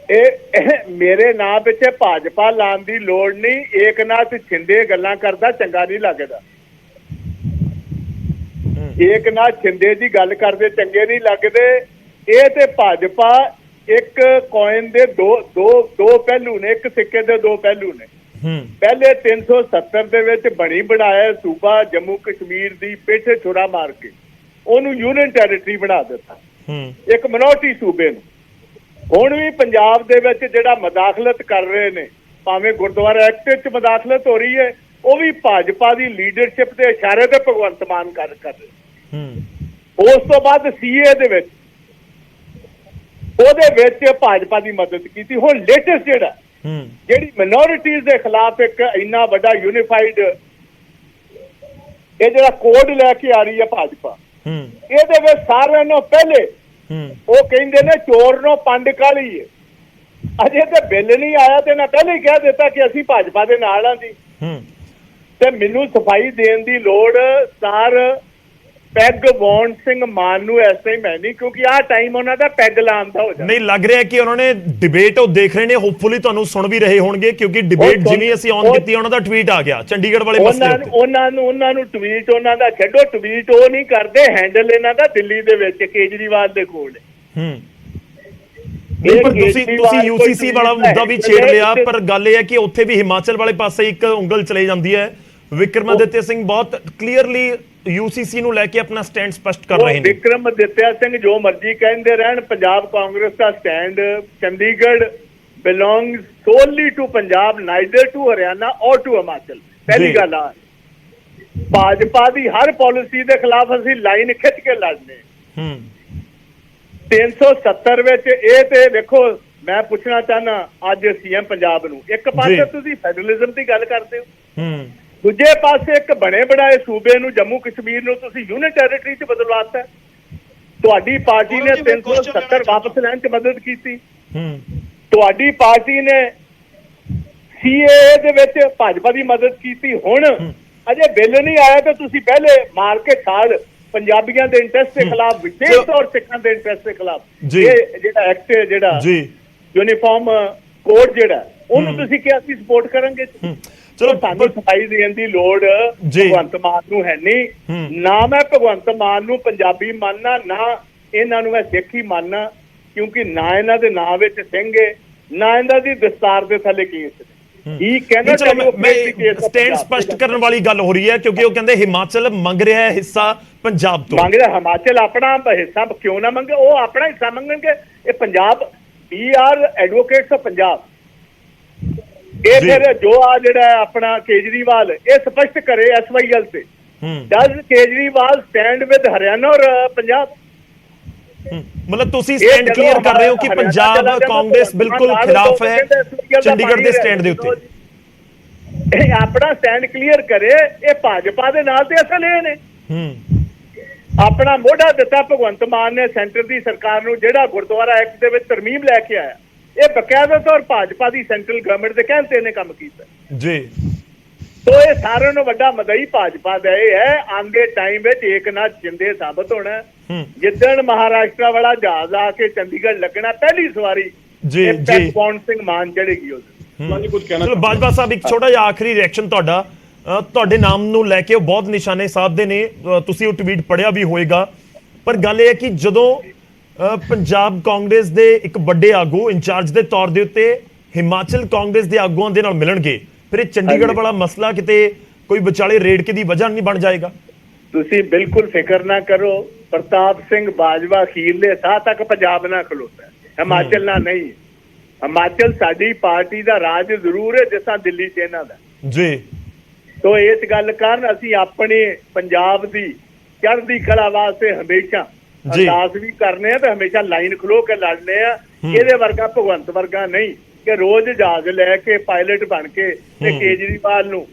ਇਹ ਮੇਰੇ ਨਾਂ ਪਿੱਛੇ ਭਾਜਪਾ ਲਾਉਣ ਦੀ ਲੋੜ ਨਹੀਂ। ਏਕਨਾਥ ਸ਼ਿੰਦੇ ਗੱਲਾਂ ਕਰਦਾ ਚੰਗਾ ਨਹੀਂ ਲੱਗਦਾ, ਏਕਨਾਥ ਸ਼ਿੰਦੇ ਦੀ ਗੱਲ ਕਰਦੇ ਚੰਗੇ ਨਹੀਂ ਲੱਗਦੇ। ਇਹ ਤੇ ਭਾਜਪਾ ਇੱਕ ਕੋਇਨ ਦੇ ਦੋ ਪਹਿਲੂ ਨੇ, ਇੱਕ ਸਿੱਕੇ ਦੇ ਦੋ ਪਹਿਲੂ ਨੇ। ਪਹਿਲੇ 370 ਦੇ ਵਿੱਚ ਬਣੀ ਬਣਾਇਆ ਸੂਬਾ ਜੰਮੂ ਕਸ਼ਮੀਰ ਦੀ ਪਿੱਛੇ ਛੁਰਾ ਮਾਰ ਕੇ ਉਹਨੂੰ ਯੂਨੀਅਨ ਟੈਰੀਟਰੀ ਬਣਾ ਦਿੱਤਾ, ਇੱਕ ਮਿਨੋਰਟੀ ਸੂਬੇ ਨੂੰ। ਹੁਣ ਵੀ ਪੰਜਾਬ ਦੇ ਵਿੱਚ ਜਿਹੜਾ ਮਦਾਖਲਤ ਕਰ ਰਹੇ ਨੇ, ਭਾਵੇਂ ਗੁਰਦੁਆਰਾ ਐਕਟ 'ਚ ਮਦਾਖਲਤ ਹੋ ਰਹੀ ਹੈ, ਉਹ ਵੀ ਭਾਜਪਾ ਦੀ ਲੀਡਰਸ਼ਿਪ ਦੇ ਇਸ਼ਾਰੇ ਤੇ ਭਗਵੰਤ ਮਾਨ ਕਰ ਰਹੇ। ਉਸ ਤੋਂ ਬਾਅਦ ਸੀਏ ਦੇ ਵਿੱਚ ਉਹਦੇ ਵਿੱਚ ਭਾਜਪਾ ਦੀ ਮਦਦ ਕੀਤੀ। ਹੁਣ ਲੇਟੈਸਟ ਜਿਹੜੀ ਮਿਨੋਰਿਟੀਜ਼ ਦੇ ਖਿਲਾਫ ਇੱਕ ਇੰਨਾ ਵੱਡਾ ਯੂਨੀਫਾਈਡ ਇਹ ਜਿਹੜਾ ਕੋਡ ਲੈ ਕੇ ਆ ਰਹੀ ਹੈ ਭਾਜਪਾ, ਇਹਦੇ ਵਿੱਚ ਸਾਰਿਆਂ ਨੂੰ ਪਹਿਲੇ ਉਹ ਕਹਿੰਦੇ ਨੇ ਚੋਰ ਨੂੰ ਪੰਡ ਕਾਲੀ ਹੈ। ਅਜੇ ਤੇ ਬਿੱਲ ਨਹੀਂ ਆਇਆ ਤੇ ਨਾ ਪਹਿਲੇ ਹੀ ਕਹਿ ਦਿੱਤਾ ਕਿ ਅਸੀਂ ਭਾਜਪਾ ਦੇ ਨਾਲ ਹਾਂ ਜੀ। ਤੇ ਮੈਨੂੰ ਸਫਾਈ ਦੇਣ ਦੀ ਲੋੜ ਸਰ ਪੈਗਵੌਂਡ ਸਿੰਘ ਮਾਨ ਨੂੰ ਐਸੇ ਹੀ ਮੈਂ ਨਹੀਂ, ਕਿਉਂਕਿ ਆਹ ਟਾਈਮ ਉਹਨਾਂ ਦਾ ਪੈਗ ਲਾਉਣ ਦਾ ਹੋ ਜਾਂਦਾ। ਨਹੀਂ ਲੱਗ ਰਿਹਾ ਕਿ ਉਹਨਾਂ ਨੇ ਡਿਬੇਟ ਉਹ ਦੇਖ ਰਹੇ ਨੇ, ਹੋਪਫੁਲੀ ਤੁਹਾਨੂੰ ਸੁਣ ਵੀ ਰਹੇ ਹੋਣਗੇ, ਕਿਉਂਕਿ ਡਿਬੇਟ ਜਿਵੇਂ ਅਸੀਂ ਔਨ ਕੀਤੀ ਉਹਨਾਂ ਦਾ ਟਵੀਟ ਆ ਗਿਆ ਚੰਡੀਗੜ੍ਹ ਵਾਲੇ ਮਸਲੇ ਉੱਤੇ। ਉਹਨਾਂ ਨੂੰ ਟਵੀਟ ਉਹਨਾਂ ਦਾ ਛੱਡੋ, ਟਵੀਟ ਉਹ ਨਹੀਂ ਕਰਦੇ, ਹੈਂਡਲ ਇਹਨਾਂ ਦਾ ਦਿੱਲੀ ਦੇ ਵਿੱਚ ਕੇਜਰੀਵਾਲ ਦੇ ਕੋਲ ਹੈ। ਪਰ ਤੁਸੀਂ ਯੂਸੀਸੀ ਵਾਲਾ ਮੁੱਦਾ ਵੀ ਛੇੜ ਲਿਆ, ਪਰ ਗੱਲ ਇਹ ਹੈ ਕਿ ਉੱਥੇ ਵੀ ਹਿਮਾਚਲ ਵਾਲੇ ਪਾਸੇ ਇੱਕ ਉਂਗਲ ਚਲੀ ਜਾਂਦੀ ਹੈ। ਵਿਕਰਮਾਦਿੱਤਿਆ ਸਿੰਘ ਬਹੁਤ ਕਲੀਅਰਲੀ ਯੂਸੀਸੀ ਨੂੰ ਲੈ ਕੇ ਆਪਣਾ ਸਟੈਂਡ ਸਪਸ਼ਟ ਕਰ ਰਹੇ ਨੇ। ਵਿਕਰਮਾਦਿੱਤਿਆ ਸਿੰਘ ਜੋ ਮਰਜ਼ੀ ਕਹਿੰਦੇ ਰਹਿਣ, ਪੰਜਾਬ ਕਾਂਗਰਸ ਦਾ stand Chandigarh belongs solely to Punjab, neither to Haryana or to Himachal. ਪਹਿਲੀ ਗੱਲ ਆ, ਭਾਜਪਾ ਦੀ ਹਰ ਪਾਲਿਸੀ ਦੇ ਖਿਲਾਫ ਅਸੀਂ ਲਾਈਨ ਖਿੱਚ ਕੇ ਲੜਨੇ। 370 ਵਿੱਚ ਇਹ ਤੇ ਵੇਖੋ, ਮੈਂ ਪੁੱਛਣਾ ਚਾਹਨਾ ਅੱਜ ਸੀਐਮ ਪੰਜਾਬ ਨੂੰ, ਇੱਕ ਪਾਸੇ ਤੁਸੀਂ ਫੈਡਰਲਿਜ਼ਮ ਦੀ ਗੱਲ ਕਰਦੇ ਹੋ, ਦੂਜੇ ਪਾਸੇ ਇੱਕ ਬਣੇ ਬਣਾਏ ਸੂਬੇ ਨੂੰ ਜੰਮੂ ਕਸ਼ਮੀਰ ਨੂੰ ਤੁਸੀਂ ਯੂਨੀਅਨ ਟੈਰੀਟਰੀ 'ਚ ਬਦਲਵਾਤਾ। ਤੁਹਾਡੀ ਪਾਰਟੀ ਨੇ 370 ਵਾਪਸ ਲੈਣ 'ਚ ਮਦਦ ਕੀਤੀ, ਤੁਹਾਡੀ ਪਾਰਟੀ ਨੇ ਸੀਏਏ ਦੇ ਵਿੱਚ ਭਾਜਪਾ ਦੀ ਮਦਦ ਕੀਤੀ। ਹੁਣ ਅਜੇ ਬਿੱਲ ਨਹੀਂ ਆਇਆ ਤੇ ਤੁਸੀਂ ਪਹਿਲੇ ਮਾਰ ਕੇ ਛਾਲ ਪੰਜਾਬੀਆਂ ਦੇ ਇੰਟਰਸਟ ਦੇ ਖਿਲਾਫ, ਵਿਸ਼ੇਸ਼ ਤੌਰ ਸਿੱਖਾਂ ਦੇ ਇੰਟਰਸਟ ਦੇ ਖਿਲਾਫ ਇਹ ਜਿਹੜਾ ਐਕਟ ਹੈ, ਜਿਹੜਾ ਯੂਨੀਫਾਰਮ ਕੋਡ ਜਿਹੜਾ, ਉਹਨੂੰ ਤੁਸੀਂ ਕਿਹਾ ਅਸੀਂ ਸਪੋਰਟ ਕਰਾਂਗੇ। ਚਲੋ ਸਾਨੂੰ ਸਫਾਈ ਦੇਣ ਦੀ ਲੋੜ ਭਗਵੰਤ ਮਾਨ ਨੂੰ ਹੈ ਨਹੀਂ। ਨਾ ਮੈਂ ਭਗਵੰਤ ਮਾਨ ਨੂੰ ਪੰਜਾਬੀ ਮੰਨਣਾ, ਨਾ ਇਹਨਾਂ ਨੂੰ ਮੈਂ ਸਿੱਖ ਹੀ ਮੰਨਣਾ, ਕਿਉਂਕਿ ਨਾ ਇਹਨਾਂ ਦੇ ਨਾਂ ਵਿੱਚ ਸਿੰਘ ਹੈ, ਨਾ ਇਹਨਾਂ ਦੀ ਦਸਤਾਰ ਦੇ ਥੱਲੇ ਕੇਸ ਹੈ। ਸਟੈਂਡ ਸਪਸ਼ਟ ਕਰਨ ਵਾਲੀ ਗੱਲ ਹੋ ਰਹੀ ਹੈ, ਕਿਉਂਕਿ ਉਹ ਕਹਿੰਦੇ ਹਿਮਾਚਲ ਮੰਗ ਰਿਹਾ ਹੈ ਹਿੱਸਾ ਪੰਜਾਬ ਤੋਂ। ਮੰਗ ਰਿਹਾ ਹਿਮਾਚਲ ਆਪਣਾ ਹਿੱਸਾ ਕਿਉਂ ਨਾ ਮੰਗੇ, ਉਹ ਆਪਣਾ ਹਿੱਸਾ ਮੰਗਣਗੇ। ਇਹ Punjab we are advocates of Punjab. ਇਹ ਫਿਰ ਜੋ ਆ ਜਿਹੜਾ ਆਪਣਾ ਕੇਜਰੀਵਾਲ ਇਹ ਸਪਸ਼ਟ ਕਰੇ SYL ਤੇ, does Kejriwal stand with Haryana ਔਰ ਪੰਜਾਬ। ਮਤਲਬ ਤੁਸੀਂ ਸਟੈਂਡ ਕਲੀਅਰ ਕਰ ਰਹੇ ਹੋ ਕਿ ਪੰਜਾਬ ਕਾਂਗਰਸ ਬਿਲਕੁਲ ਖਿਲਾਫ ਹੈ ਚੰਡੀਗੜ੍ਹ ਦੇ ਸਟੈਂਡ ਦੇ ਉੱਤੇ। ਇਹ ਆਪਣਾ ਸਟੈਂਡ ਕਲੀਅਰ ਕਰੇ, ਇਹ ਭਾਜਪਾ ਦੇ ਨਾਲ ਤੇ ਅਸਲ ਇਹ ਨੇ। ਆਪਣਾ ਮੋਢਾ ਦਿੱਤਾ ਭਗਵੰਤ ਮਾਨ ਨੇ ਸੈਂਟਰ ਦੀ ਸਰਕਾਰ ਨੂੰ, ਜਿਹੜਾ ਗੁਰਦੁਆਰਾ ਐਕਟ ਦੇ ਵਿੱਚ ਤਰਮੀਮ ਲੈ ਕੇ ਆਇਆ। ਇਹ ਬਕਾਇਦਾ ਤੌਰ ਭਾਜਪਾ ਦੀ ਸੈਂਟਰਲ ਗਵਰਨਮੈਂਟ ਦੇ ਕਹਿਣ ਤੇ ਇਹਨੇ ਕੰਮ ਕੀਤਾ ਜੀ। ਤੋ ਇਹ ਸਾਰਿਆਂ ਨੂੰ ਵੱਡਾ ਮਦਈ ਭਾਜਪਾ ਦਾ ਇਹ ਹੈ। ਆਉਂਦੇ ਟਾਈਮ ਵਿੱਚ ਏਕਨਾਥ ਸ਼ਿੰਦੇ ਸਾਬਤ ਹੋਣਾ। ਜਿੱਦਣ ਮਹਾਰਾਸ਼ਟਰ ਵਾਲਾ ਜਹਾਜ਼ ਆ ਕੇ ਚੰਡੀਗੜ੍ਹ ਲੱਗਣਾ, ਪਹਿਲੀ ਸਵਾਰੀ ਪੈਗਵੌਂਡ ਸਿੰਘ ਮਾਨ ਚੜੇਗੀ ਉਹਦੇ। ਬਾਜਵਾ ਸਾਹਿਬ ਇੱਕ ਛੋਟਾ ਜਿਹਾ ਆਖਰੀ ਰਿਐਕਸ਼ਨ ਤੁਹਾਡਾ, ਤੁਹਾਡੇ ਨਾਮ ਨੂੰ ਲੈ ਕੇ ਉਹ ਬਹੁਤ ਨਿਸ਼ਾਨੇ ਸਾਧਦੇ ਨੇ, ਤੁਸੀਂ ਉਹ ਟਵੀਟ ਪੜ੍ਹਿਆ ਵੀ ਹੋਏਗਾ, ਪਰ ਗੱਲ ਇਹ ਹੈ ਕਿ ਜਦੋਂ ਪੰਜਾਬ ਕਾਂਗਰਸ ਦੇ ਇੱਕ ਵੱਡੇ ਆਗੂ ਇੰਚਾਰਜ ਦੇ ਤੌਰ ਦੇ ਉੱਤੇ ਹਿਮਾਚਲ ਕਾਂਗਰਸ ਦੇ ਆਗੂਆਂ ਦੇ ਨਾਲ ਮਿਲਣਗੇ, ਫਿਰ ਇਹ ਚੰਡੀਗੜ੍ਹ ਵਾਲਾ ਮਸਲਾ ਕਿਤੇ ਕੋਈ ਵਿਚਾਲੇ ਰੇੜਕੇ ਦੀ ਵਜ੍ਹਾ ਨਹੀਂ ਬਣ ਜਾਏਗਾ। ਤੁਸੀਂ ਬਿਲਕੁਲ ਫਿਕਰ ਨਾ ਕਰੋ, ਪ੍ਰਤਾਪ ਸਿੰਘ ਬਾਜਵਾ ਅਖੀਰਲੇ ਸਾਹ ਤੱਕ ਪੰਜਾਬ ਨਾਲ ਖਲੋਤਾ, ਹਿਮਾਚਲ ਨਾਲ ਨਹੀਂ। ਹਿਮਾਚਲ ਸਾਡੀ ਪਾਰਟੀ ਦਾ ਰਾਜ ਜ਼ਰੂਰ ਹੈ, ਜਿਸ ਤਰ੍ਹਾਂ ਦਿੱਲੀ 'ਚ ਇਹਨਾਂ ਦਾ ਜੀ। ਸੋ ਇਸ ਗੱਲ ਕਾਰਨ ਅਸੀਂ ਆਪਣੇ ਪੰਜਾਬ ਦੀ ਚੜ੍ਹਦੀ ਕਲਾ ਵਾਸਤੇ ਹਮੇਸ਼ਾ ਅਰਦਾਸ ਵੀ ਕਰਨੇ ਆ ਤੇ ਹਮੇਸ਼ਾ ਲਾਈਨ ਖਲੋ ਕੇ ਲੜਨੇ ਆ। ਇਹਦੇ ਵਰਗਾ ਭਗਵੰਤ ਵਰਗਾ ਨਹੀਂ ਕਿ ਰੋਜ਼ ਜਹਾਜ਼ ਲੈ ਕੇ ਪਾਇਲਟ ਬਣ ਕੇ ਤੇ ਕੇਜਰੀਵਾਲ ਨੂੰ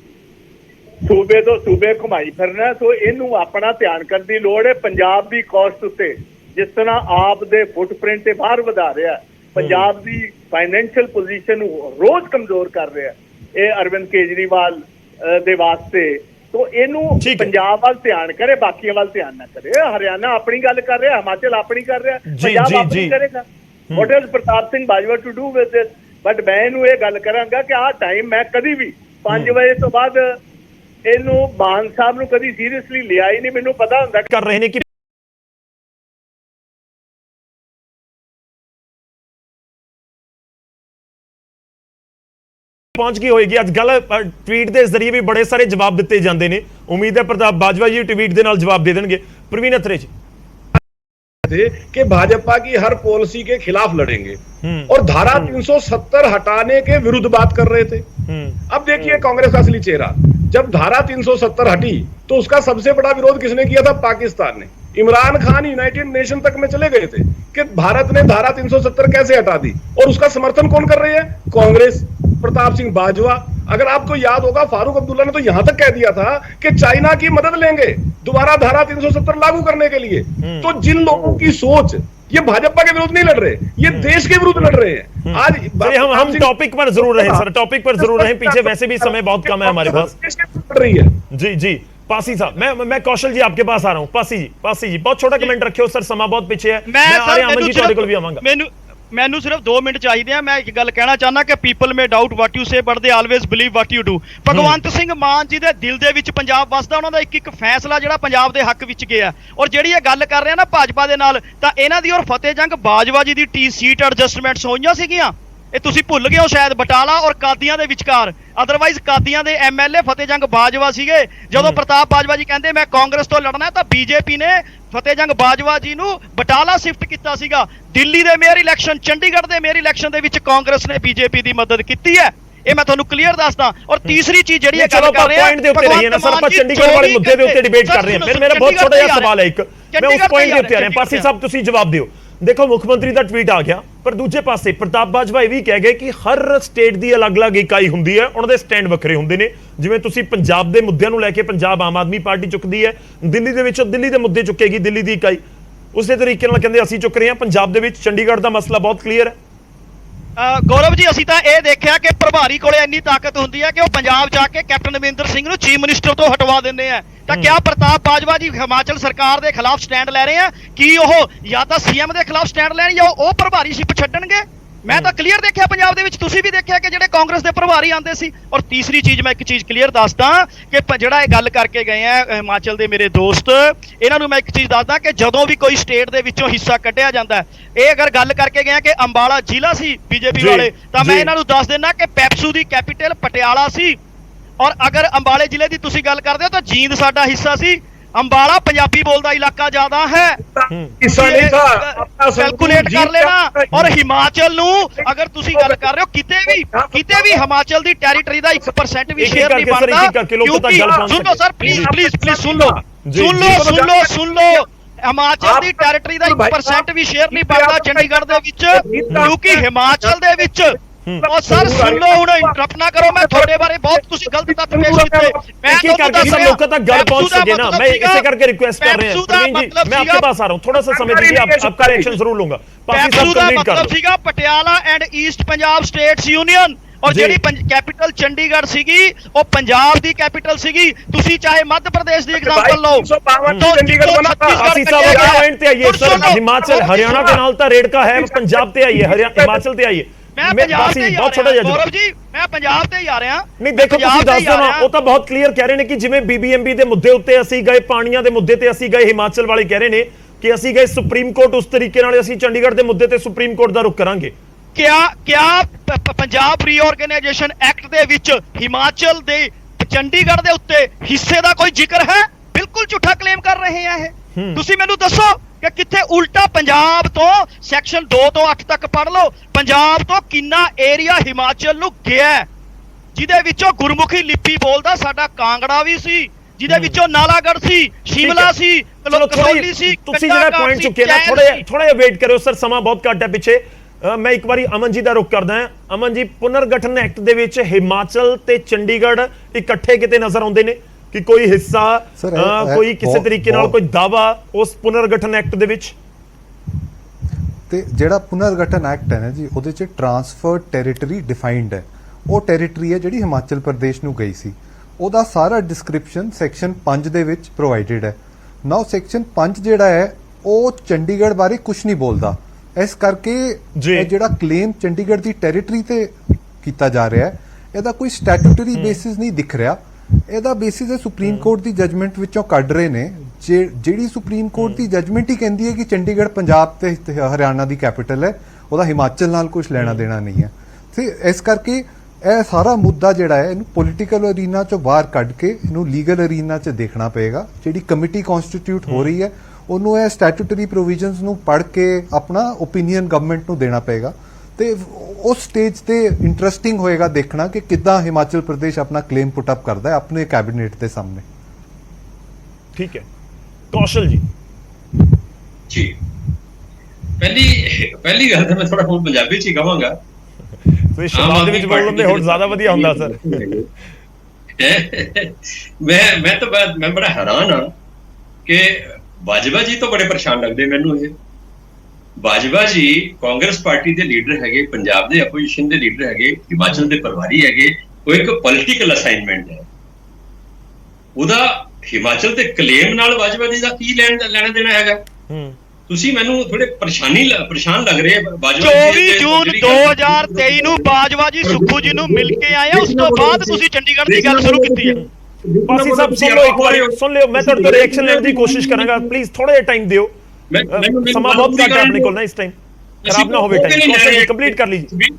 ਸੂਬੇ ਤੋਂ ਸੂਬੇ ਘੁਮਾਈ ਫਿਰਨਾ। ਸੋ ਇਹਨੂੰ ਆਪਣਾ ਧਿਆਨ ਕਰਨ ਦੀ ਲੋੜ ਹੈ। ਪੰਜਾਬ ਦੀ ਕੋਸਟ ਉੱਤੇ ਜਿਸ ਤਰ੍ਹਾਂ ਆਪ ਦੇ ਫੁੱਟਪ੍ਰਿੰਟ ਤੇ ਬਾਹਰ ਵਧਾ ਰਿਹਾ, ਪੰਜਾਬ ਦੀ ਫਾਈਨੈਂਸ਼ੀਅਲ ਪੋਜੀਸ਼ਨ ਨੂੰ ਰੋਜ਼ ਕਮਜ਼ੋਰ ਕਰ ਰਿਹਾ ਇਹ ਅਰਵਿੰਦ ਕੇਜਰੀਵਾਲ ਦੇ ਵਾਸਤੇ। तो इनू पंजाब वाल ध्यान करे, बाकी वाल ध्यान ना करे। हरियाणा अपनी गल कर रहा, हिमाचल अपनी कर रहा, पंजाब अपनी करेगा। What is Pratap Singh Bajwa to do with this? But मैं इनू ये गल करांगा कि आ टाइम मैं कभी भी 5 बजे तो बाद इनू मान साहब नू कभी सीरियसली लिया ही नहीं। मैनू पता हुंदा कर रहे ने कि पहुंच गई होगी। ਅੱਜ ਗੱਲ ट्वीट ਦੇ ਜ਼ਰੀਏ ਵੀ ਬੜੇ ਸਾਰੇ ਜਵਾਬ ਦਿੱਤੇ ਜਾਂਦੇ ਨੇ। उम्मीद है प्रताप बाजवा जी ट्वीट ਦੇ ਨਾਲ जवाब दे देंगे। प्रवीण अत्रे जी कि भाजपा की हर पॉलिसी के खिलाफ लड़ेंगे और धारा 370 हटाने के विरुद्ध बात कर रहे थे। अब देखिए कांग्रेस का असली चेहरा। जब धारा 370 हटी तो उसका सबसे बड़ा विरोध किसने किया था? पाकिस्तान ने। इमरान खान यूनाइटेड नेशन तक में चले गए थे कि भारत ने धारा 370 कैसे हटा दी, और उसका समर्थन कौन कर रही है? कांग्रेस, प्रताप सिंह बाजवा। अगर आपको याद होगा फारूक अब्दुल्ला ने तो यहां तक कह दिया था कि चाइना की मदद लेंगे दोबारा धारा 370 लागू करने के लिए। तो जिन लोगों की सोच, ये भाजपा के विरुद्ध नहीं लड़ रहे, ये देश के विरुद्ध लड़ रहे हैं। आज हम टॉपिक पर जरूर रहें सर, टॉपिक पर जरूर रहें। पीछे वैसे भी समय बहुत कम है हमारे पास। लड़ रही है जी जी पासी साहब, मैं कौशल जी आपके पास आ रहा हूं। पासी जी बहुत छोटा कमेंट रखियो सर, समा बहुत पीछे है। मैं अमन जी ਤੁਹਾਡੇ ਕੋਲ ਵੀ ਆਵਾਂਗਾ। ਮੈਨੂੰ ਸਿਰਫ 2 ਮਿੰਟ ਚਾਹੀਦੇ ਆ। ਮੈਂ ਇੱਕ ਗੱਲ ਕਹਿਣਾ ਚਾਹੁੰਦਾ ਕਿ people may doubt what you say but they always believe what you do. Bhagwant Singh Mann ji ਦੇ ਦਿਲ ਦੇ ਵਿੱਚ ਪੰਜਾਬ ਵਸਦਾ, ਉਹਨਾਂ ਦਾ ਇੱਕ ਇੱਕ ਫੈਸਲਾ ਜਿਹੜਾ ਪੰਜਾਬ ਦੇ ਹੱਕ ਵਿੱਚ ਗਿਆ। ਔਰ ਜਿਹੜੀ ਇਹ ਗੱਲ ਕਰ ਰਹੇ ਆ ਨਾ ਭਾਜਪਾ ਦੇ ਨਾਲ, ਤਾਂ ਇਹਨਾਂ ਦੀ ਔਰ ਫਤਿਹ ਜੰਗ ਬਾਜਵਾ ਜੀ ਦੀ ਸੀਟ ਐਡਜਸਟਮੈਂਟਸ ਹੋਈਆਂ ਸੀਗੀਆਂ। ਇਹ ਤੁਸੀਂ ਭੁੱਲ ਗਏ ਹੋ ਸ਼ਾਇਦ, ਬਟਾਲਾ ਔਰ ਕਾਦੀਆਂ ਦੇ ਵਿਚਕਾਰ। ਅਦਰਵਾਈਜ਼ ਕਾਦੀਆਂ ਦੇ ਐਮਐਲਏ ਫਤਿਹ ਜੰਗ ਬਾਜਵਾ ਸੀਗੇ। ਜਦੋਂ ਪ੍ਰਤਾਪ ਬਾਜਵਾ ਜੀ ਕਹਿੰਦੇ ਮੈਂ ਕਾਂਗਰਸ ਤੋਂ ਲੜਨਾ, ਤਾਂ ਬੀਜੇਪੀ ਨੇ ਫਤਿਹ ਜੰਗ ਬਾਜਵਾ ਜੀ ਨੂੰ ਬਟਾਲਾ ਸ਼ਿਫਟ ਕੀਤਾ ਸੀਗਾ। ਦਿੱਲੀ ਦੇ ਮੇਅਰ ਇਲੈਕਸ਼ਨ, ਚੰਡੀਗੜ੍ਹ ਦੇ ਮੇਅਰ ਇਲੈਕਸ਼ਨ ਦੇ ਵਿੱਚ ਕਾਂਗਰਸ ਨੇ ਬੀਜੇਪੀ ਦੀ ਮਦਦ ਕੀਤੀ ਹੈ। ਇਹ ਮੈਂ ਤੁਹਾਨੂੰ ਕਲੀਅਰ ਦੱਸਦਾ। ਔਰ ਤੀਸਰੀ ਚੀਜ਼ ਜਿਹੜੀ ਇਹ ਗੱਲ ਕਰ ਰਹੇ ਆ, ਪੁਆਇੰਟ ਦੇ ਉੱਤੇ ਰਹੀਏ ਨਾ ਸਰ, ਆਪਾਂ ਚੰਡੀਗੜ੍ਹ ਵਾਲੇ ਮੁੱਦੇ ਦੇ ਉੱਤੇ ਡਿਬੇਟ ਕਰ ਰਹੇ ਹਾਂ। ਮੇਰਾ ਬਹੁਤ ਛੋਟਾ ਜਿਹਾ ਸਵਾਲ ਹੈ ਇੱਕ, ਮੈਂ ਉਸ ਪੁਆਇੰਟ ਦੇ ਉੱਤੇ ਆ ਰਿਹਾ। ਪਾਸੀ ਸਾਹਿਬ ਤੁਸੀਂ ਜਵਾਬ ਦਿਓ। ਦੇਖੋ ਮੁੱਖ ਮੰਤਰੀ ਦਾ ਟਵੀਟ ਆ ਗਿਆ, ਪਰ ਦੂਜੇ ਪਾਸੇ ਪ੍ਰਤਾਪ ਬਾਜਵਾ ਇਹ ਵੀ ਕਹਿ ਗਏ ਕਿ ਹਰ ਸਟੇਟ ਦੀ ਅਲੱਗ-ਅਲੱਗ ਇਕਾਈ ਹੁੰਦੀ ਹੈ, ਉਹਨਾਂ ਦੇ ਸਟੈਂਡ ਵੱਖਰੇ ਹੁੰਦੇ ਨੇ। ਜਿਵੇਂ ਤੁਸੀਂ ਪੰਜਾਬ ਦੇ ਮੁੱਦਿਆਂ ਨੂੰ ਲੈ ਕੇ ਪੰਜਾਬ ਆਮ ਆਦਮੀ ਪਾਰਟੀ ਚੁੱਕਦੀ ਹੈ, ਦਿੱਲੀ ਦੇ ਵਿੱਚ ਦਿੱਲੀ ਦੇ ਮੁੱਦੇ ਚੁੱਕੇਗੀ ਦਿੱਲੀ ਦੀ ਇਕਾਈ। ਉਸੇ ਤਰੀਕੇ ਨਾਲ ਕਹਿੰਦੇ ਅਸੀਂ ਚੁੱਕ ਰਹੇ ਹਾਂ ਪੰਜਾਬ ਦੇ ਵਿੱਚ ਚੰਡੀਗੜ੍ਹ ਦਾ ਮਸਲਾ ਬਹੁਤ ਕਲੀਅਰ ਹੈ। ਗੌਰਵ ਜੀ ਅਸੀਂ ਤਾਂ ਇਹ ਦੇਖਿਆ ਕਿ ਪ੍ਰਭਾਰੀ ਕੋਲੇ ਇੰਨੀ ਤਾਕਤ ਹੁੰਦੀ ਹੈ ਕਿ ਉਹ ਪੰਜਾਬ ਜਾ ਕੇ ਕੈਪਟਨ ਅਮਰਿੰਦਰ ਸਿੰਘ ਨੂੰ ਚੀਫ ਮਿਨਿਸਟਰ ਤੋਂ ਹਟਵਾ ਦਿੰਦੇ ਆ। ਤਾਂ ਕਿਆ ਪ੍ਰਤਾਪ ਬਾਜਵਾ ਜੀ ਹਿਮਾਚਲ ਸਰਕਾਰ ਦੇ ਖਿਲਾਫ ਸਟੈਂਡ ਲੈ ਰਹੇ ਆ? ਕੀ ਉਹ ਜਾਂ ਤਾਂ ਸੀਐਮ ਦੇ ਖਿਲਾਫ ਸਟੈਂਡ ਲੈਣ ਜਾਂ ਉਹ ਪ੍ਰਭਾਰੀਸ਼ਿਪ ਛੱਡਣਗੇ? ਮੈਂ ਤਾਂ ਕਲੀਅਰ ਦੇਖਿਆ ਪੰਜਾਬ ਦੇ ਵਿੱਚ, ਤੁਸੀਂ ਵੀ ਦੇਖਿਆ ਕਿ ਜਿਹੜੇ ਕਾਂਗਰਸ ਦੇ ਪ੍ਰਭਾਰੀ ਆਉਂਦੇ ਸੀ। ਔਰ ਤੀਸਰੀ ਚੀਜ਼ ਮੈਂ ਇੱਕ ਚੀਜ਼ ਕਲੀਅਰ ਦੱਸਦਾ ਕਿ ਜਿਹੜਾ ਇਹ ਗੱਲ ਕਰਕੇ ਗਏ ਆ ਹਿਮਾਚਲ ਦੇ ਮੇਰੇ ਦੋਸਤ, ਇਹਨਾਂ ਨੂੰ ਮੈਂ ਇੱਕ ਚੀਜ਼ ਦੱਸਦਾ ਕਿ ਜਦੋਂ ਵੀ ਕੋਈ ਸਟੇਟ ਦੇ ਵਿੱਚੋਂ ਹਿੱਸਾ ਕੱਢਿਆ ਜਾਂਦਾ, ਇਹ ਅਗਰ ਗੱਲ ਕਰਕੇ ਗਏ ਕਿ ਅੰਬਾਲਾ ਜ਼ਿਲ੍ਹਾ ਸੀ ਬੀਜੇਪੀ ਵਾਲੇ, ਤਾਂ ਮੈਂ ਇਹਨਾਂ ਨੂੰ ਦੱਸ ਦਿੰਦਾ ਕਿ ਪੈਪਸੂ ਦੀ ਕੈਪੀਟਲ ਪਟਿਆਲਾ ਸੀ। ਔਰ ਅਗਰ ਅੰਬਾਲੇ ਜ਼ਿਲ੍ਹੇ ਦੀ ਤੁਸੀਂ ਗੱਲ ਕਰਦੇ ਹੋ ਤਾਂ ਜੀਂਦ ਸਾਡਾ ਹਿੱਸਾ ਸੀ। ਅੰਬਾਲਾ ਪੰਜਾਬੀ ਬੋਲਦਾ ਇਲਾਕਾ ਜ਼ਿਆਦਾ ਹੈ, ਕੈਲਕੂਲੇਟ ਕਰ ਲੈਣਾ। ਔਰ ਹਿਮਾਚਲ ਨੂੰ ਅਗਰ ਤੁਸੀਂ ਗੱਲ ਕਰ ਰਹੇ ਹੋ, ਕਿਤੇ ਵੀ ਹਿਮਾਚਲ ਦੀ ਟੈਰੀਟਰੀ ਦਾ 1% ਵੀ ਸ਼ੇਅਰ ਨਹੀਂ ਬਣਦਾ। ਕਿਉਂਕਿ ਸੁਣੋ ਸਰ, ਪਲੀਜ਼ ਸੁਣ ਲਓ ਹਿਮਾਚਲ ਦੀ ਟੈਰੀਟਰੀ ਦਾ 1% ਵੀ ਸ਼ੇਅਰ ਨਹੀਂ ਬਣਦਾ ਚੰਡੀਗੜ੍ਹ ਦੇ ਵਿੱਚ, ਕਿਉਂਕਿ ਹਿਮਾਚਲ ਦੇ ਵਿੱਚ। ਉਹ ਸਰ ਸੁਣ ਲਓ, ਹੁਣ ਇੰਟਰਪਟ ਨਾ ਕਰੋ। ਮੈਂ ਤੁਹਾਡੇ ਬਾਰੇ ਬਹੁਤ ਕੁਝ ਗਲਤ ਤੱਥ ਪੇਸ਼ ਕੀਤੇ। मैं लोगों तक घर पहुंच सके ना, मैं इसे करके रिक्वेस्ट कर रहे हैं। प्रवीण जी मैं आपके पास आ रहा हूं, थोड़ा सा समय दीजिए, आपका रिएक्शन जरूर लूंगा। मतलब सीगा Patiala and east Punjab states union, और ਜਿਹੜੀ ਕੈਪੀਟਲ ਚੰਡੀਗੜ੍ਹ ਸੀਗੀ ਉਹ ਪੰਜਾਬ ਦੀ ਕੈਪੀਟਲ ਸੀਗੀ। ਤੁਸੀਂ ਚਾਹੇ ਮੱਧ ਪ੍ਰਦੇਸ਼ ਦੀ ਐਗਜ਼ਾਮਪਲ ਲਓ। ਅਸੀਂ ਸਭ ਇੱਕ ਪੁਆਇੰਟ ਤੇ ਆਈਏ ਸਰ, ਹਿਮਾਚਲ ਹਰਿਆਣਾ ਦੇ ਨਾਲ ਤਾਂ ਰੇੜਕਾ ਹੈ, ਪੰਜਾਬ ਤੇ ਆਈਏ, ਹਿਮਾਚਲ ਤੇ ਆਈਏ। ਮੈਂ ਪੰਜਾਬ ਤੇ ਹੀ ਆ ਰਿਹਾ ਗੌਰਵ ਜੀ, ਮੈਂ ਪੰਜਾਬ ਤੇ ਹੀ ਆ ਰਿਹਾ। ਨਹੀਂ ਦੇਖੋ ਤੁਸੀਂ ਦੱਸ ਦਿਓ ਨਾ, ਉਹ ਤਾਂ ਬਹੁਤ ਕਲੀਅਰ ਕਹਿ ਰਹੇ ਨੇ ਕਿ ਜਿਵੇਂ ਬੀਬੀਐਮਬੀ ਦੇ ਮੁੱਦੇ ਉੱਤੇ ਅਸੀਂ ਗਏ, ਪਾਣੀਆਂ ਦੇ ਮੁੱਦੇ ਤੇ ਅਸੀਂ ਗਏ, ਹਿਮਾਚਲ ਵਾਲੇ ਕਹਿ ਰਹੇ ਨੇ ਕਿ ਅਸੀਂ ਗਏ ਸੁਪਰੀਮ ਕੋਰਟ, ਉਸ ਤਰੀਕੇ ਨਾਲ ਅਸੀਂ ਚੰਡੀਗੜ੍ਹ ਦੇ ਮੁੱਦੇ ਤੇ ਸੁਪਰੀਮ ਕੋਰਟ ਦਾ ਰੁਖ ਕਰਾਂਗੇ। ਕਿਆ ਪੰਜਾਬ ਰੀਆਰਗੇਨਾਈਜੇਸ਼ਨ ਐਕਟ ਦੇ ਵਿੱਚ ਹਿਮਾਚਲ ਦੇ ਚੰਡੀਗੜ੍ਹ ਦੇ ਉੱਤੇ ਹਿੱਸੇ ਦਾ ਕੋਈ ਜ਼ਿਕਰ ਹੈ? ਬਿਲਕੁਲ ਝੂਠਾ ਕਲੇਮ ਕਰ ਰਹੇ ਆ ਇਹ। ਤੁਸੀਂ ਮੈਨੂੰ ਦੱਸੋ ਕਿ ਕਿੱਥੇ ਉਲਟਾ ਪੰਜਾਬ ਤੋਂ ਸੈਕਸ਼ਨ 2 ਤੋਂ 8 ਤੱਕ ਪੜ੍ਹ ਲਓ, ਪੰਜਾਬ ਤੋਂ ਕਿੰਨਾ ਏਰੀਆ ਹਿਮਾਚਲ ਨੂੰ ਗਿਆ। ਜਿਹਦੇ ਵਿੱਚੋਂ ਗੁਰਮੁਖੀ ਲਿਪੀ ਬੋਲਦਾ ਸਾਡਾ ਕਾਂਗੜਾ ਵੀ ਸੀ, ਜਿਹਦੇ ਵਿੱਚੋਂ ਨਾਲਾਗੜ੍ਹ ਸੀ, ਸ਼ਿਮਲਾ ਸੀ, ਕਲੋਲੀ ਸੀ। ਤੁਸੀਂ ਜਿਹੜਾ ਪੁਆਇੰਟ ਚੁੱਕੇ ਨਾ, ਥੋੜਾ ਜਿਹਾ ਵੇਟ ਕਰਿਓ ਸਰ, ਸਮਾਂ ਬਹੁਤ ਘੱਟ ਹੈ ਪਿੱਛੇ। ਮੈਂ ਇੱਕ ਵਾਰੀ ਅਮਨ ਜੀ ਦਾ ਰੁਖ ਕਰਦਾ ਹਾਂ। ਅਮਨ ਜੀ, ਪੁਨਰਗਠਨ ਐਕਟ ਦੇ ਵਿੱਚ ਹਿਮਾਚਲ ਤੇ ਚੰਡੀਗੜ੍ਹ ਇਕੱਠੇ ਕਿਤੇ ਨਜ਼ਰ ਆਉਂਦੇ ਨੇ ਕਿ ਕੋਈ ਹਿੱਸਾ ਕੋਈ ਕਿਸੇ ਤਰੀਕੇ ਨਾਲ ਕੋਈ ਦਾਵਾ ਉਸ ਪੁਨਰਗਠਨ ਐਕਟ ਦੇ ਵਿੱਚ? ਤੇ ਜਿਹੜਾ ਪੁਨਰਗਠਨ ਐਕਟ ਹੈ ਨਾ ਜੀ, ਉਹਦੇ 'ਚ ਟਰਾਂਸਫਰਡ ਟੈਰੀਟਰੀ ਡਿਫਾਈਨਡ ਹੈ। ਉਹ ਟੈਰੀਟਰੀ ਹੈ ਜਿਹੜੀ ਹਿਮਾਚਲ ਪ੍ਰਦੇਸ਼ ਨੂੰ ਗਈ ਸੀ, ਉਹਦਾ ਸਾਰਾ ਡਿਸਕ੍ਰਿਪਸ਼ਨ ਸੈਕਸ਼ਨ 5 ਦੇ ਵਿੱਚ ਪ੍ਰੋਵਾਈਡਡ ਹੈ। ਨਾਓ ਸੈਕਸ਼ਨ 5 ਜਿਹੜਾ ਹੈ ਉਹ ਚੰਡੀਗੜ੍ਹ ਬਾਰੇ ਕੁਝ ਨਹੀਂ ਬੋਲਦਾ। ਇਸ ਕਰਕੇ ਇਹ ਜਿਹੜਾ ਕਲੇਮ ਚੰਡੀਗੜ੍ਹ ਦੀ ਟੈਰੀਟਰੀ ਤੇ ਕੀਤਾ ਜਾ ਰਿਹਾ ਹੈ, ਇਹਦਾ ਕੋਈ ਸਟੈਟੂਟਰੀ ਬੇਸਿਸ ਨਹੀਂ ਦਿਖ ਰਿਹਾ। ਇਹਦਾ ਬੇਸਿਸ ਹੈ ਸੁਪਰੀਮ ਕੋਰਟ ਦੀ ਜਜਮੈਂਟ ਵਿੱਚੋਂ ਕੱਢ ਰਹੇ ਨੇ, ਜਿਹੜੀ ਸੁਪਰੀਮ ਕੋਰਟ ਦੀ ਜਜਮੈਂਟ ਹੀ ਕਹਿੰਦੀ ਹੈ ਕਿ ਚੰਡੀਗੜ੍ਹ ਪੰਜਾਬ ਤੇ ਹਰਿਆਣਾ ਦੀ ਕੈਪੀਟਲ ਹੈ, ਉਹਦਾ ਹਿਮਾਚਲ ਨਾਲ ਕੁਝ ਲੈਣਾ ਦੇਣਾ ਨਹੀਂ ਹੈ। ਤੇ ਇਸ ਕਰਕੇ ਇਹ ਸਾਰਾ ਮੁੱਦਾ ਜਿਹੜਾ ਹੈ ਇਹਨੂੰ ਪੋਲੀਟੀਕਲ ਅਰੀਨਾ ਚੋਂ ਬਾਹਰ ਕੱਢ ਕੇ ਇਹਨੂੰ ਲੀਗਲ ਅਰੀਨਾ 'ਚ ਦੇਖਣਾ ਪਏਗਾ। ਜਿਹੜੀ ਕਮੇਟੀ ਕਨਸਟੀਟਿਊਟ ਹੋ ਰਹੀ ਹੈ ਉਹਨੂੰ ਇਹ ਸਟੈਟੂਟਰੀ ਪ੍ਰੋਵੀਜ਼ਨਸ ਨੂੰ ਪੜ੍ਹ ਕੇ ਆਪਣਾ ਓਪੀਨੀਅਨ ਗਵਰਨਮੈਂਟ ਨੂੰ ਦੇਣਾ ਪਏਗਾ। ਤੇ ਉਸ ਸਟੇਜ ਤੇ ਇੰਟਰਸਟਿੰਗ ਹੋਏਗਾ ਦੇਖਣਾ ਕਿ ਕਿੱਦਾਂ ਹਿਮਾਚਲ ਪ੍ਰਦੇਸ਼ ਆਪਣਾ ਕਲੇਮ ਪੁੱਟ ਅਪ ਕਰਦਾ ਹੈ ਆਪਣੇ ਕੈਬਨਿਟ ਦੇ ਸਾਹਮਣੇ। ਠੀਕ ਹੈ, ਕੌਸ਼ਲ ਜੀ। ਜੀ, ਪਹਿਲੀ ਗੱਲ ਤਾਂ ਮੈਂ ਥੋੜਾ ਹੁਣ ਪੰਜਾਬੀ ਚ ਹੀ ਕਹਾਂਗਾ। ਤੁਸੀਂ ਸ਼ਬਦਾਂ ਦੇ ਵਿੱਚ ਬੋਲਣ ਦੇ ਹੋਰ ਜ਼ਿਆਦਾ ਵਧੀਆ ਹੁੰਦਾ ਸਰ। ਮੈਂ ਬੜਾ ਹੈਰਾਨ ਹਾਂ ਕਿ ਬਾਜਵਾ ਜੀ ਤੋਂ ਬੜੇ ਪਰੇਸ਼ਾਨ ਲੱਗਦੇ ਮੈਨੂੰ ਇਹ। ਬਾਜਵਾ ਜੀ ਕਾਂਗਰਸ ਪਾਰਟੀ ਦੇ ਲੀਡਰ ਹੈਗੇ, ਪੰਜਾਬ ਦੇ ਆਪੋਜੀਸ਼ਨ ਦੇ ਲੀਡਰ ਹੈਗੇ, ਹਿਮਾਚਲ ਦੇ ਪ੍ਰਭਾਰੀ ਹੈਗੇ। ਉਹ ਇੱਕ ਪੋਲੀਟੀਕਲ ਅਸਾਈਨਮੈਂਟ ਹੈ ਉਹਦਾ। ਹਿਮਾਚਲ ਦੇ ਕਲੇਮ ਨਾਲ ਬਾਜਵਾ ਜੀ ਦਾ ਕੀ ਲੈਣਾ ਦੇਣਾ ਹੈਗਾ? ਤੁਸੀਂ ਮੈਨੂੰ ਥੋੜੇ ਪਰੇਸ਼ਾਨ ਲੱਗ ਰਹੇ ਬਾਜਵਾ ਜੀ। 24 ਜੂਨ 2023 ਨੂੰ ਬਾਜਵਾ ਜੀ ਸੁੱਖੂ ਜੀ ਨੂੰ ਮਿਲ ਕੇ ਆਏ, ਉਸ ਤੋਂ ਬਾਅਦ ਤੁਸੀਂ ਚੰਡੀਗੜ੍ਹ ਦੀ ਗੱਲ ਸ਼ੁਰੂ ਕੀਤੀ ਹੈ। ਬਾਸੀ ਸਾਹਿਬ ਸੁਣ ਲਓ, ਇੱਕ ਵਾਰੀ ਸੁਣ ਲਿਓ, ਮੈਂ ਤੁਹਾਡੇ ਤੋਂ ਰਿਐਕਸ਼ਨ ਲੈਣ ਦੀ ਕੋਸ਼ਿਸ਼ ਕਰਾਂਗਾ। ਪਲੀਜ਼ ਥੋੜਾ ਜਿਹਾ ਟਾਈਮ ਦਿਓ, ਸਮਾਂ ਬਹੁਤ ਘੱਟ ਹੈ ਆਪਣੇ ਕੋਲ ਨਾ ਇਸ ਟਾਈਮ, ਖਰਾਬ ਨਾ ਹੋਵੇ ਟਾਈਮ। ਕੌਸ਼ਲ ਜੀ ਕੰਪਲੀਟ ਕਰ ਲੀजिए।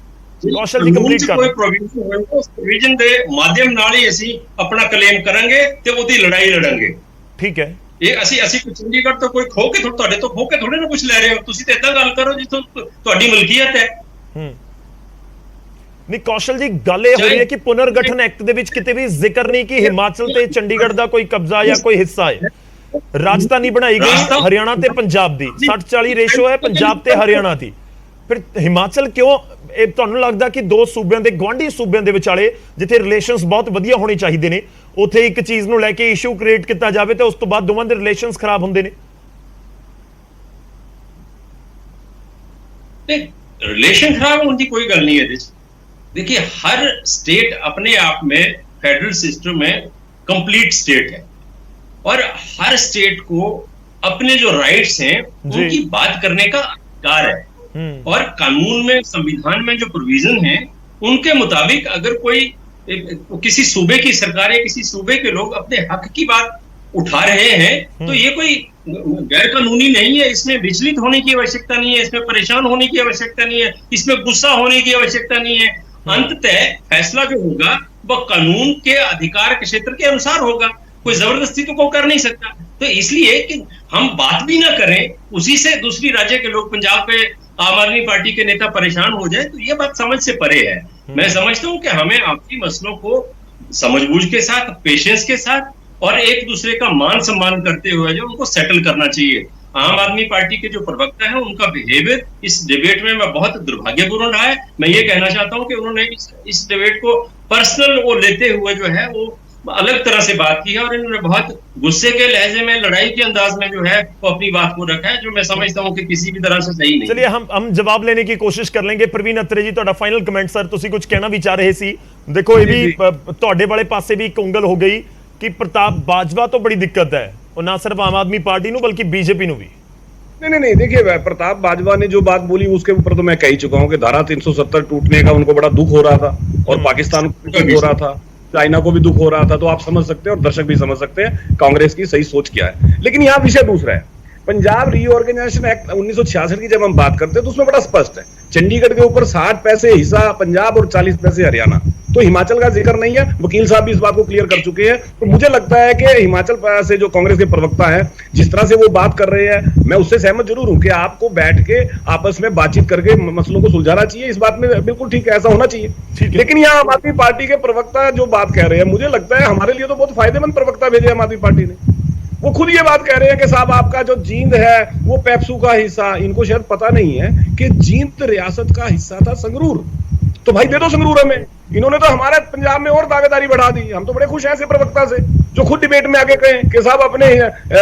ਕੌਸ਼ਲ ਜੀ ਕੰਪਲੀਟ ਕਰ। ਕੋਈ ਪ੍ਰੋਵੀਜ਼ਨ ਹੋਵੇ ਉਸ ਪ੍ਰੋਵੀਜ਼ਨ ਦੇ ਮਾਧਿਅਮ ਨਾਲ ਹੀ ਅਸੀਂ ਆਪਣਾ ਕਲੇਮ ਕਰਾਂਗੇ ਤੇ ਉਹਦੀ ਲੜਾਈ ਲੜਾਂਗੇ। ਠੀਕ ਹੈ। ਇਹ ਅਸੀਂ ਚੰਡੀਗੜ੍ਹ ਤੋਂ ਕੋਈ ਖੋ ਕੇ ਤੁਹਾਡੇ ਤੋਂ ਖੋ ਕੇ ਥੋੜੇ ਨਾ ਕੁਝ ਲੈ ਰਹੇ ਹੋ। ਤੁਸੀਂ ਤਾਂ ਏਦਾਂ ਗੱਲ ਕਰੋ ਜਿੱਥੋਂ ਤੁਹਾਡੀ ਮਲਕੀਅਤ ਹੈ। ਨਹੀਂ ਕੌਸ਼ਲ ਜੀ, ਗੱਲ ਇਹ ਹੋ ਰਹੀ ਹੈ ਕਿ ਪੁਨਰਗਠਨ ਐਕਟ ਦੇ ਵਿੱਚ ਕਿਤੇ ਵੀ ਜ਼ਿਕਰ ਨਹੀਂ ਕਿ ਹਿਮਾਚਲ ਤੇ ਚੰਡੀਗੜ੍ਹ ਦਾ ਕੋਈ ਕਬਜ਼ਾ ਜਾਂ ਕੋਈ ਹਿੱਸਾ ਹੈ। ਰਾਜਧਾਨੀ ਬਣਾਈ ਗਈ ਹਰਿਆਣਾ ਤੇ ਪੰਜਾਬ ਦੀ, 60-40 ਰੇਸ਼ੋ ਹੈ ਪੰਜਾਬ ਤੇ ਹਰਿਆਣਾ ਦੀ। ਫਿਰ ਹਿਮਾਚਲ ਕਿਉਂ? ਇਹ ਤੁਹਾਨੂੰ ਲੱਗਦਾ ਕਿ ਦੋ ਸੂਬਿਆਂ ਦੇ ਗੁਆਂਢੀ ਸੂਬਿਆਂ ਦੇ ਵਿਚਾਲੇ ਜਿੱਥੇ ਰਿਲੇਸ਼ਨਸ ਬਹੁਤ ਵਧੀਆ ਹੋਣੇ ਚਾਹੀਦੇ ਨੇ, ਉੱਥੇ ਇੱਕ ਚੀਜ਼ ਨੂੰ ਲੈ ਕੇ ਇਸ਼ੂ ਕ੍ਰੀਏਟ ਕੀਤਾ ਜਾਵੇ ਤੇ ਉਸ ਤੋਂ ਬਾਅਦ ਦੋਵਾਂ ਦੇ ਰਿਲੇਸ਼ਨਸ ਖਰਾਬ ਹੁੰਦੇ ਨੇ? रिलेशन खराब होने की कोई गल नहीं है। देखिए, हर स्टेट अपने आप में फेडरल सिस्टम में कंप्लीट स्टेट है और हर स्टेट को अपने जो राइट्स हैं उनकी बात करने का अधिकार है और कानून में, संविधान में जो प्रोविजन है उनके मुताबिक अगर कोई किसी सूबे की सरकार या किसी सूबे के लोग अपने हक की बात उठा रहे हैं तो ये कोई गैर कानूनी नहीं है। इसमें विचलित होने की आवश्यकता नहीं है, इसमें परेशान होने की आवश्यकता नहीं है, इसमें गुस्सा होने की आवश्यकता नहीं है। अंततः फैसला जो होगा वह कानून के अधिकार के क्षेत्र के अनुसार होगा, कोई जबरदस्ती तो को कर नहीं सकता। तो इसलिए कि हम बात भी ना करें, उसी से दूसरी राज्य के लोग, पंजाब के आम आदमी पार्टी के नेता परेशान हो जाए, तो ये बात समझ से परे है। मैं समझता हूं कि हमें आपसी मसलों को समझबूझ के साथ, पेशेंस के साथ और एक दूसरे का मान सम्मान करते हुए जो उनको सेटल करना चाहिए। आम आदमी पार्टी के जो प्रवक्ता है उनका बिहेवियर इस डिबेट में मैं बहुत दुर्भाग्यपूर्ण रहा है। मैं ये कहना चाहता हूं कि उन्होंने इस डिबेट को पर्सनल वो लेते हुए जो है वो अलग तरह से बात की है और इन्होंने बहुत गुस्से के लहजे में, लड़ाई के अंदाज में जो है वो अपनी बात को रखा है, जो मैं समझता हूं कि किसी भी तरह से सही नहीं। चलिए हम जवाब लेने की कोशिश कर लेंगे। प्रवीण अत्रे जी, ਤੁਹਾਡਾ फाइनल कमेंट सर, ਤੁਸੀਂ ਕੁਝ ਕਹਿਣਾ ਵੀ ਚਾਹ ਰਹੇ ਸੀ। देखो ये भी ਤੁਹਾਡੇ ਵਾਲੇ ਪਾਸੇ ਵੀ ਇੱਕ ਉਂਗਲ ਹੋ ਗਈ कि प्रताप बाजवा तो बड़ी दिक्कत है, और ना सिर्फ आम आदमी पार्टी नु बल्कि बीजेपी नु भी। नहीं, देखिए प्रताप बाजवा ने जो बात बोली उसके ऊपर तो मैं कह ही चुका हूं कि धारा 370 टूटने का उनको बड़ा दुख हो रहा था और पाकिस्तान को दुख हो रहा था, चाइना को भी दुख हो रहा था। तो आप समझ सकते हैं और दर्शक भी समझ सकते हैं कांग्रेस की सही सोच क्या है। लेकिन यहाँ विषय दूसरा है। पंजाब रीऑर्गेनाइजेशन एक्ट 1966 की जब हम बात करते हैं तो उसमें बड़ा स्पष्ट है, चंडीगढ़ के ऊपर 60 पैसे हिस्सा पंजाब और 40 पैसे हरियाणा। तो हिमाचल का जिक्र नहीं है। वकील साहब भी इस बात को क्लियर कर चुके हैं। तो मुझे लगता है कि हिमाचल से जो कांग्रेस के प्रवक्ता है, जिस तरह से वो बात कर रहे हैं, मैं उससे सहमत जरूर हूं कि आपको बैठ के आपस में बातचीत करके मसलों को सुलझाना चाहिए। इस बात में बिल्कुल ठीक है, ऐसा होना चाहिए। लेकिन यहाँ आम आदमी पार्टी के प्रवक्ता जो बात कह रहे हैं, मुझे लगता है हमारे लिए तो बहुत फायदेमंद प्रवक्ता भेजे आम आदमी पार्टी ने। वो खुद ये बात कह रहे हैं कि साहब आपका जो जींद है वो पेप्सू का हिस्सा, इनको शायद पता नहीं है कि जींद रियासत का हिस्सा था संगरूर। तो भाई दे दो संगरूर हमें। इन्होंने तो हमारे पंजाब में और दावेदारी बढ़ा दी। हम तो बड़े खुश हैं ऐसे प्रवक्ता से जो खुद डिबेट में आगे कहें कि साहब अपने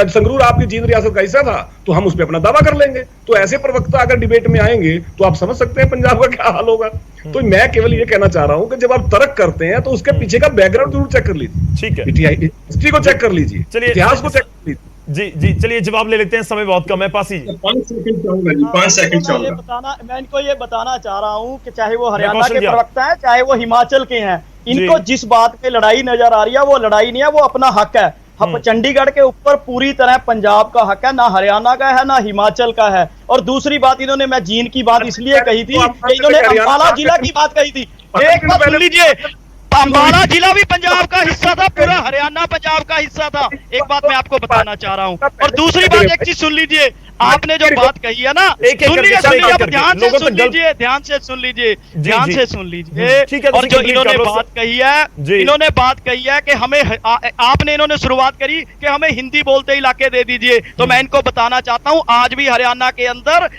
संगरूर आपकी जींद रियासत का हिस्सा था, तो हम उस पर अपना दावा कर लेंगे। तो ऐसे प्रवक्ता अगर डिबेट में आएंगे तो आप समझ सकते हैं पंजाब का क्या हाल होगा। तो मैं केवल ये कहना चाह रहा हूं कि जब आप तर्क करते हैं तो उसके पीछे का बैकग्राउंड जरूर चेक कर लीजिए। ठीक है, हिस्ट्री को चेक कर लीजिए, इतिहास को चेक कर लीजिए। जी चलिए जवाब ले लेते हैं, समय बहुत कम है। पासी जी 5 सेकंड चाहूंगा जी, 5 सेकंड चाहूंगा। मैं इनको ये बताना चाह रहा हूँ कि चाहे वो हरियाणा के प्रवक्ता हैं, चाहे वो हिमाचल के हैं, इनको जिस बात पे लड़ाई नजर आ रही है वो लड़ाई नहीं है, वो अपना हक है। चंडीगढ़ के ऊपर पूरी तरह पंजाब का हक है, ना हरियाणा का है ना हिमाचल का है। और दूसरी बात इन्होंने, मैं जींद की बात इसलिए कही थी कि इन्होंने अम्बाला जिला की बात कही थी। एक बात सुन लीजिए, अम्बाला जिला भी पंजाब का हिस्सा था, पूरा हरियाणा पंजाब का हिस्सा था। एक बात मैं आपको बताना चाह रहा हूँ। और दूसरी बात एक चीज सुन लीजिए, आपने जो बात कही है ना, ध्यान से सुन लीजिए, ध्यान से सुन लीजिए। और जो इन्होंने बात कही है, इन्होंने बात कही है कि हमें, आपने इन्होंने शुरुआत करी कि हमें हिंदी बोलते इलाके दे दीजिए। तो मैं इनको बताना चाहता हूँ, आज भी हरियाणा के अंदर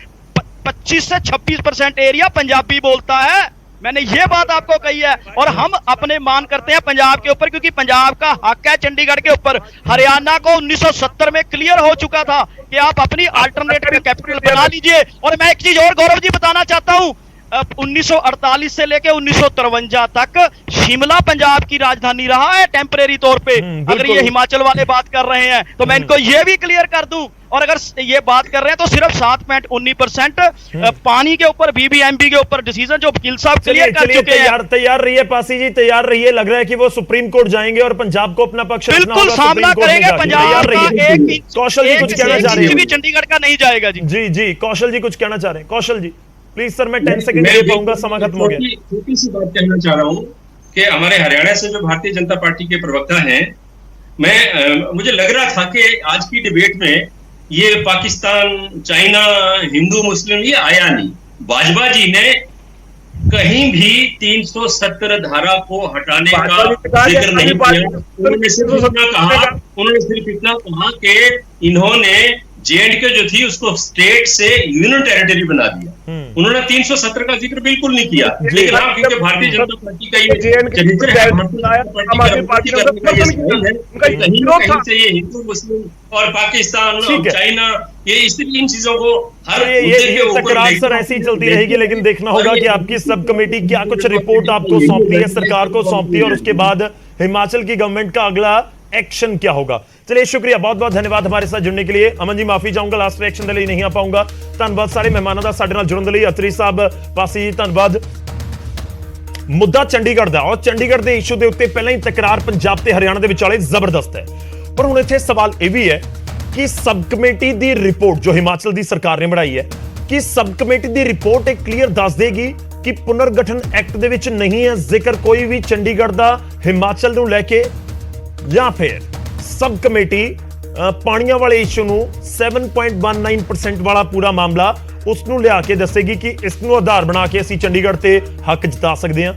25 से 26% एरिया पंजाबी बोलता है। मैंने ये बात आपको कही है। और हम अपने मान करते हैं पंजाब के ऊपर, क्योंकि पंजाब का हक है चंडीगढ़ के ऊपर। हरियाणा को 1970 में क्लियर हो चुका था कि आप अपनी अल्टरनेटिव कैपिटल बना लीजिए। और मैं एक चीज और गौरव जी बताना चाहता हूं, 1948 से लेके 1953 तक शिमला पंजाब की राजधानी रहा है टेम्परेरी तौर पे। अगर ये हिमाचल वाले बात कर रहे हैं तो मैं इनको ये भी क्लियर कर दूं। और अगर ये बात कर रहे हैं तो सिर्फ 7.19% पानी के ऊपर, बीबीएमबी के ऊपर डिसीजन जो वकील साहब क्लियर कर चुके हैं। तैयार रहिए पासी जी, तैयार रहिए। लग रहा है कि वो सुप्रीम कोर्ट जाएंगे और पंजाब को अपना पक्ष बिल्कुल सामना करेंगे। पंजाब का एक कौशल जी कुछ कहना चाह रहे हैं? चंडीगढ़ का नहीं जाएगा जी। जी कौशल जी कुछ कहना चाह रहे हैं? कौशल जी प्लीज सर, मैं 10 सेकंड दे पाऊंगा, समय खत्म हो गया। छोटी सी बात कहना चाह रहा हूँ कि हमारे हरियाणा से जो भारतीय जनता पार्टी के प्रवक्ता हैं, मुझे लग रहा था कि आज की डिबेट में ये पाकिस्तान, चाइना, हिंदू मुस्लिम ये आया नहीं। बाजवा जी ने कहीं भी 370 धारा को हटाने का जिक्र नहीं किया। उन्होंने सिर्फ इतना कहा कि इन्होंने J&K जो थी उसको स्टेट से यूनियन टेरिटरी बना दिया। उन्होंने 370 का जिक्र बिल्कुल नहीं किया। लेकिन हाँ, क्योंकि भारतीय जनता पार्टी का ये चरित्र है, कहीं से ये हिंदू मुस्लिम और पाकिस्तान और चाइना, ये इन चीजों को हर तकरार सर ऐसी चलती रहेगी। लेकिन देखना होगा कि आपकी सब कमेटी क्या कुछ रिपोर्ट आपको सौंपती है, सरकार को सौंपती है, और उसके बाद हिमाचल की गवर्नमेंट का अगला एक्शन क्या होगा। चलिए शुक्रिया, बहुत बहुत धन्यवाद हमारे साथ जुड़ने के लिए। अमन जी माफी चाहूंगा, लास्ट रिएक्शन ਦੇ ਲਈ नहीं आ पाऊंगा। ਧੰਨਵਾਦ ਸਾਰੇ ਮਹਿਮਾਨਾਂ ਦਾ ਸਾਡੇ ਨਾਲ ਜੁੜਨ ਦੇ ਲਈ। ਅਤਰੀ ਸਾਹਿਬ, ਪਾਸੀ ਜੀ ਧੰਨਵਾਦ। ਮੁੱਦਾ ਚੰਡੀਗੜ੍ਹ ਦਾ, ਔਰ ਚੰਡੀਗੜ੍ਹ ਦੇ ਇਸ਼ੂ ਦੇ ਉੱਤੇ ਪਹਿਲਾਂ ਹੀ ਤਕਰਾਰ ਪੰਜਾਬ ਤੇ ਹਰਿਆਣਾ ਦੇ ਵਿਚਾਲੇ ਜ਼ਬਰਦਸਤ ਹੈ। ਪਰ ਹੁਣ ਇੱਥੇ ਸਵਾਲ ਇਹ ਵੀ ਹੈ ਕਿ ਸਬ ਕਮੇਟੀ ਦੀ ਰਿਪੋਰਟ ਜੋ ਹਿਮਾਚਲ ਦੀ ਸਰਕਾਰ ਨੇ ਬਣਾਈ ਹੈ, ਕਿ ਸਬ ਕਮੇਟੀ ਦੀ ਰਿਪੋਰਟ ਇਹ ਕਲੀਅਰ ਦੱਸ ਦੇਗੀ ਕਿ ਪੁਨਰਗਠਨ ਐਕਟ ਦੇ ਵਿੱਚ ਨਹੀਂ ਹੈ ਜ਼ਿਕਰ ਕੋਈ ਵੀ ਚੰਡੀਗੜ੍ਹ ਦਾ ਹਿਮਾਚਲ ਨੂੰ ਲੈ ਕੇ, ਜਾਂ ਫਿਰ सब कमेटी पानियां वाले इशू ਨੂੰ 7.19% वाला पूरा मामला उसਨੂੰ ਲਿਆ ਕੇ ਦੱਸੇਗੀ ਕਿ ਇਸ ਨੂੰ ਆਧਾਰ ਬਣਾ ਕੇ ਅਸੀਂ ਚੰਡੀਗੜ੍ਹ ਤੇ ਹੱਕ ਜਿਤਾ ਸਕਦੇ ਹਾਂ।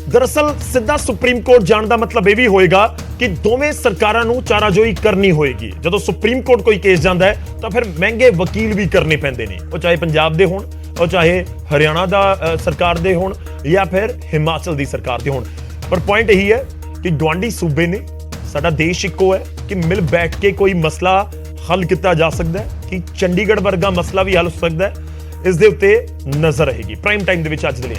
ਦਰਅਸਲ ਸਿੱਧਾ ਸੁਪਰੀਮ ਕੋਰਟ ਜਾਣ ਦਾ ਮਤਲਬ ਇਹ ਵੀ ਹੋਏਗਾ ਕਿ ਦੋਵੇਂ ਸਰਕਾਰਾਂ ਨੂੰ ਚਾਰਾਜੋਈ ਕਰਨੀ ਹੋਏਗੀ। ਜਦੋਂ ਸੁਪਰੀਮ ਕੋਰਟ ਕੋਈ ਕੇਸ ਜਾਂਦਾ ਹੈ ਤਾਂ ਫਿਰ ਮਹਿੰਗੇ ਵਕੀਲ ਵੀ ਕਰਨੇ ਪੈਂਦੇ ਨੇ, ਉਹ ਚਾਹੇ ਪੰਜਾਬ ਦੇ ਹੋਣ, ਉਹ ਚਾਹੇ ਹਰਿਆਣਾ ਦਾ ਸਰਕਾਰ ਦੇ ਹੋਣ, ਜਾਂ ਫਿਰ ਹਿਮਾਚਲ ਦੀ ਸਰਕਾਰ ਦੇ ਹੋਣ। ਪਰ ਪੁਆਇੰਟ ਇਹੀ ਹੈ ਕਿ ਗੁਆਂਢੀ ਸੂਬੇ ਨੇ, ਸਾਡਾ ਦੇਸ਼ ਇੱਕੋ ਹੈ ਕਿ ਮਿਲ ਬੈਠ ਕੇ ਕੋਈ ਮਸਲਾ ਹੱਲ ਕੀਤਾ ਜਾ ਸਕਦਾ ਹੈ, ਕਿ ਚੰਡੀਗੜ੍ਹ ਵਰਗਾ ਮਸਲਾ ਵੀ ਹੱਲ ਹੋ ਸਕਦਾ ਹੈ। ਇਸ ਦੇ ਉੱਤੇ ਨਜ਼ਰ ਰਹੇਗੀ। ਪ੍ਰਾਈਮ ਟਾਈਮ ਦੇ ਵਿੱਚ ਅੱਜ ਦੇ ਲਈ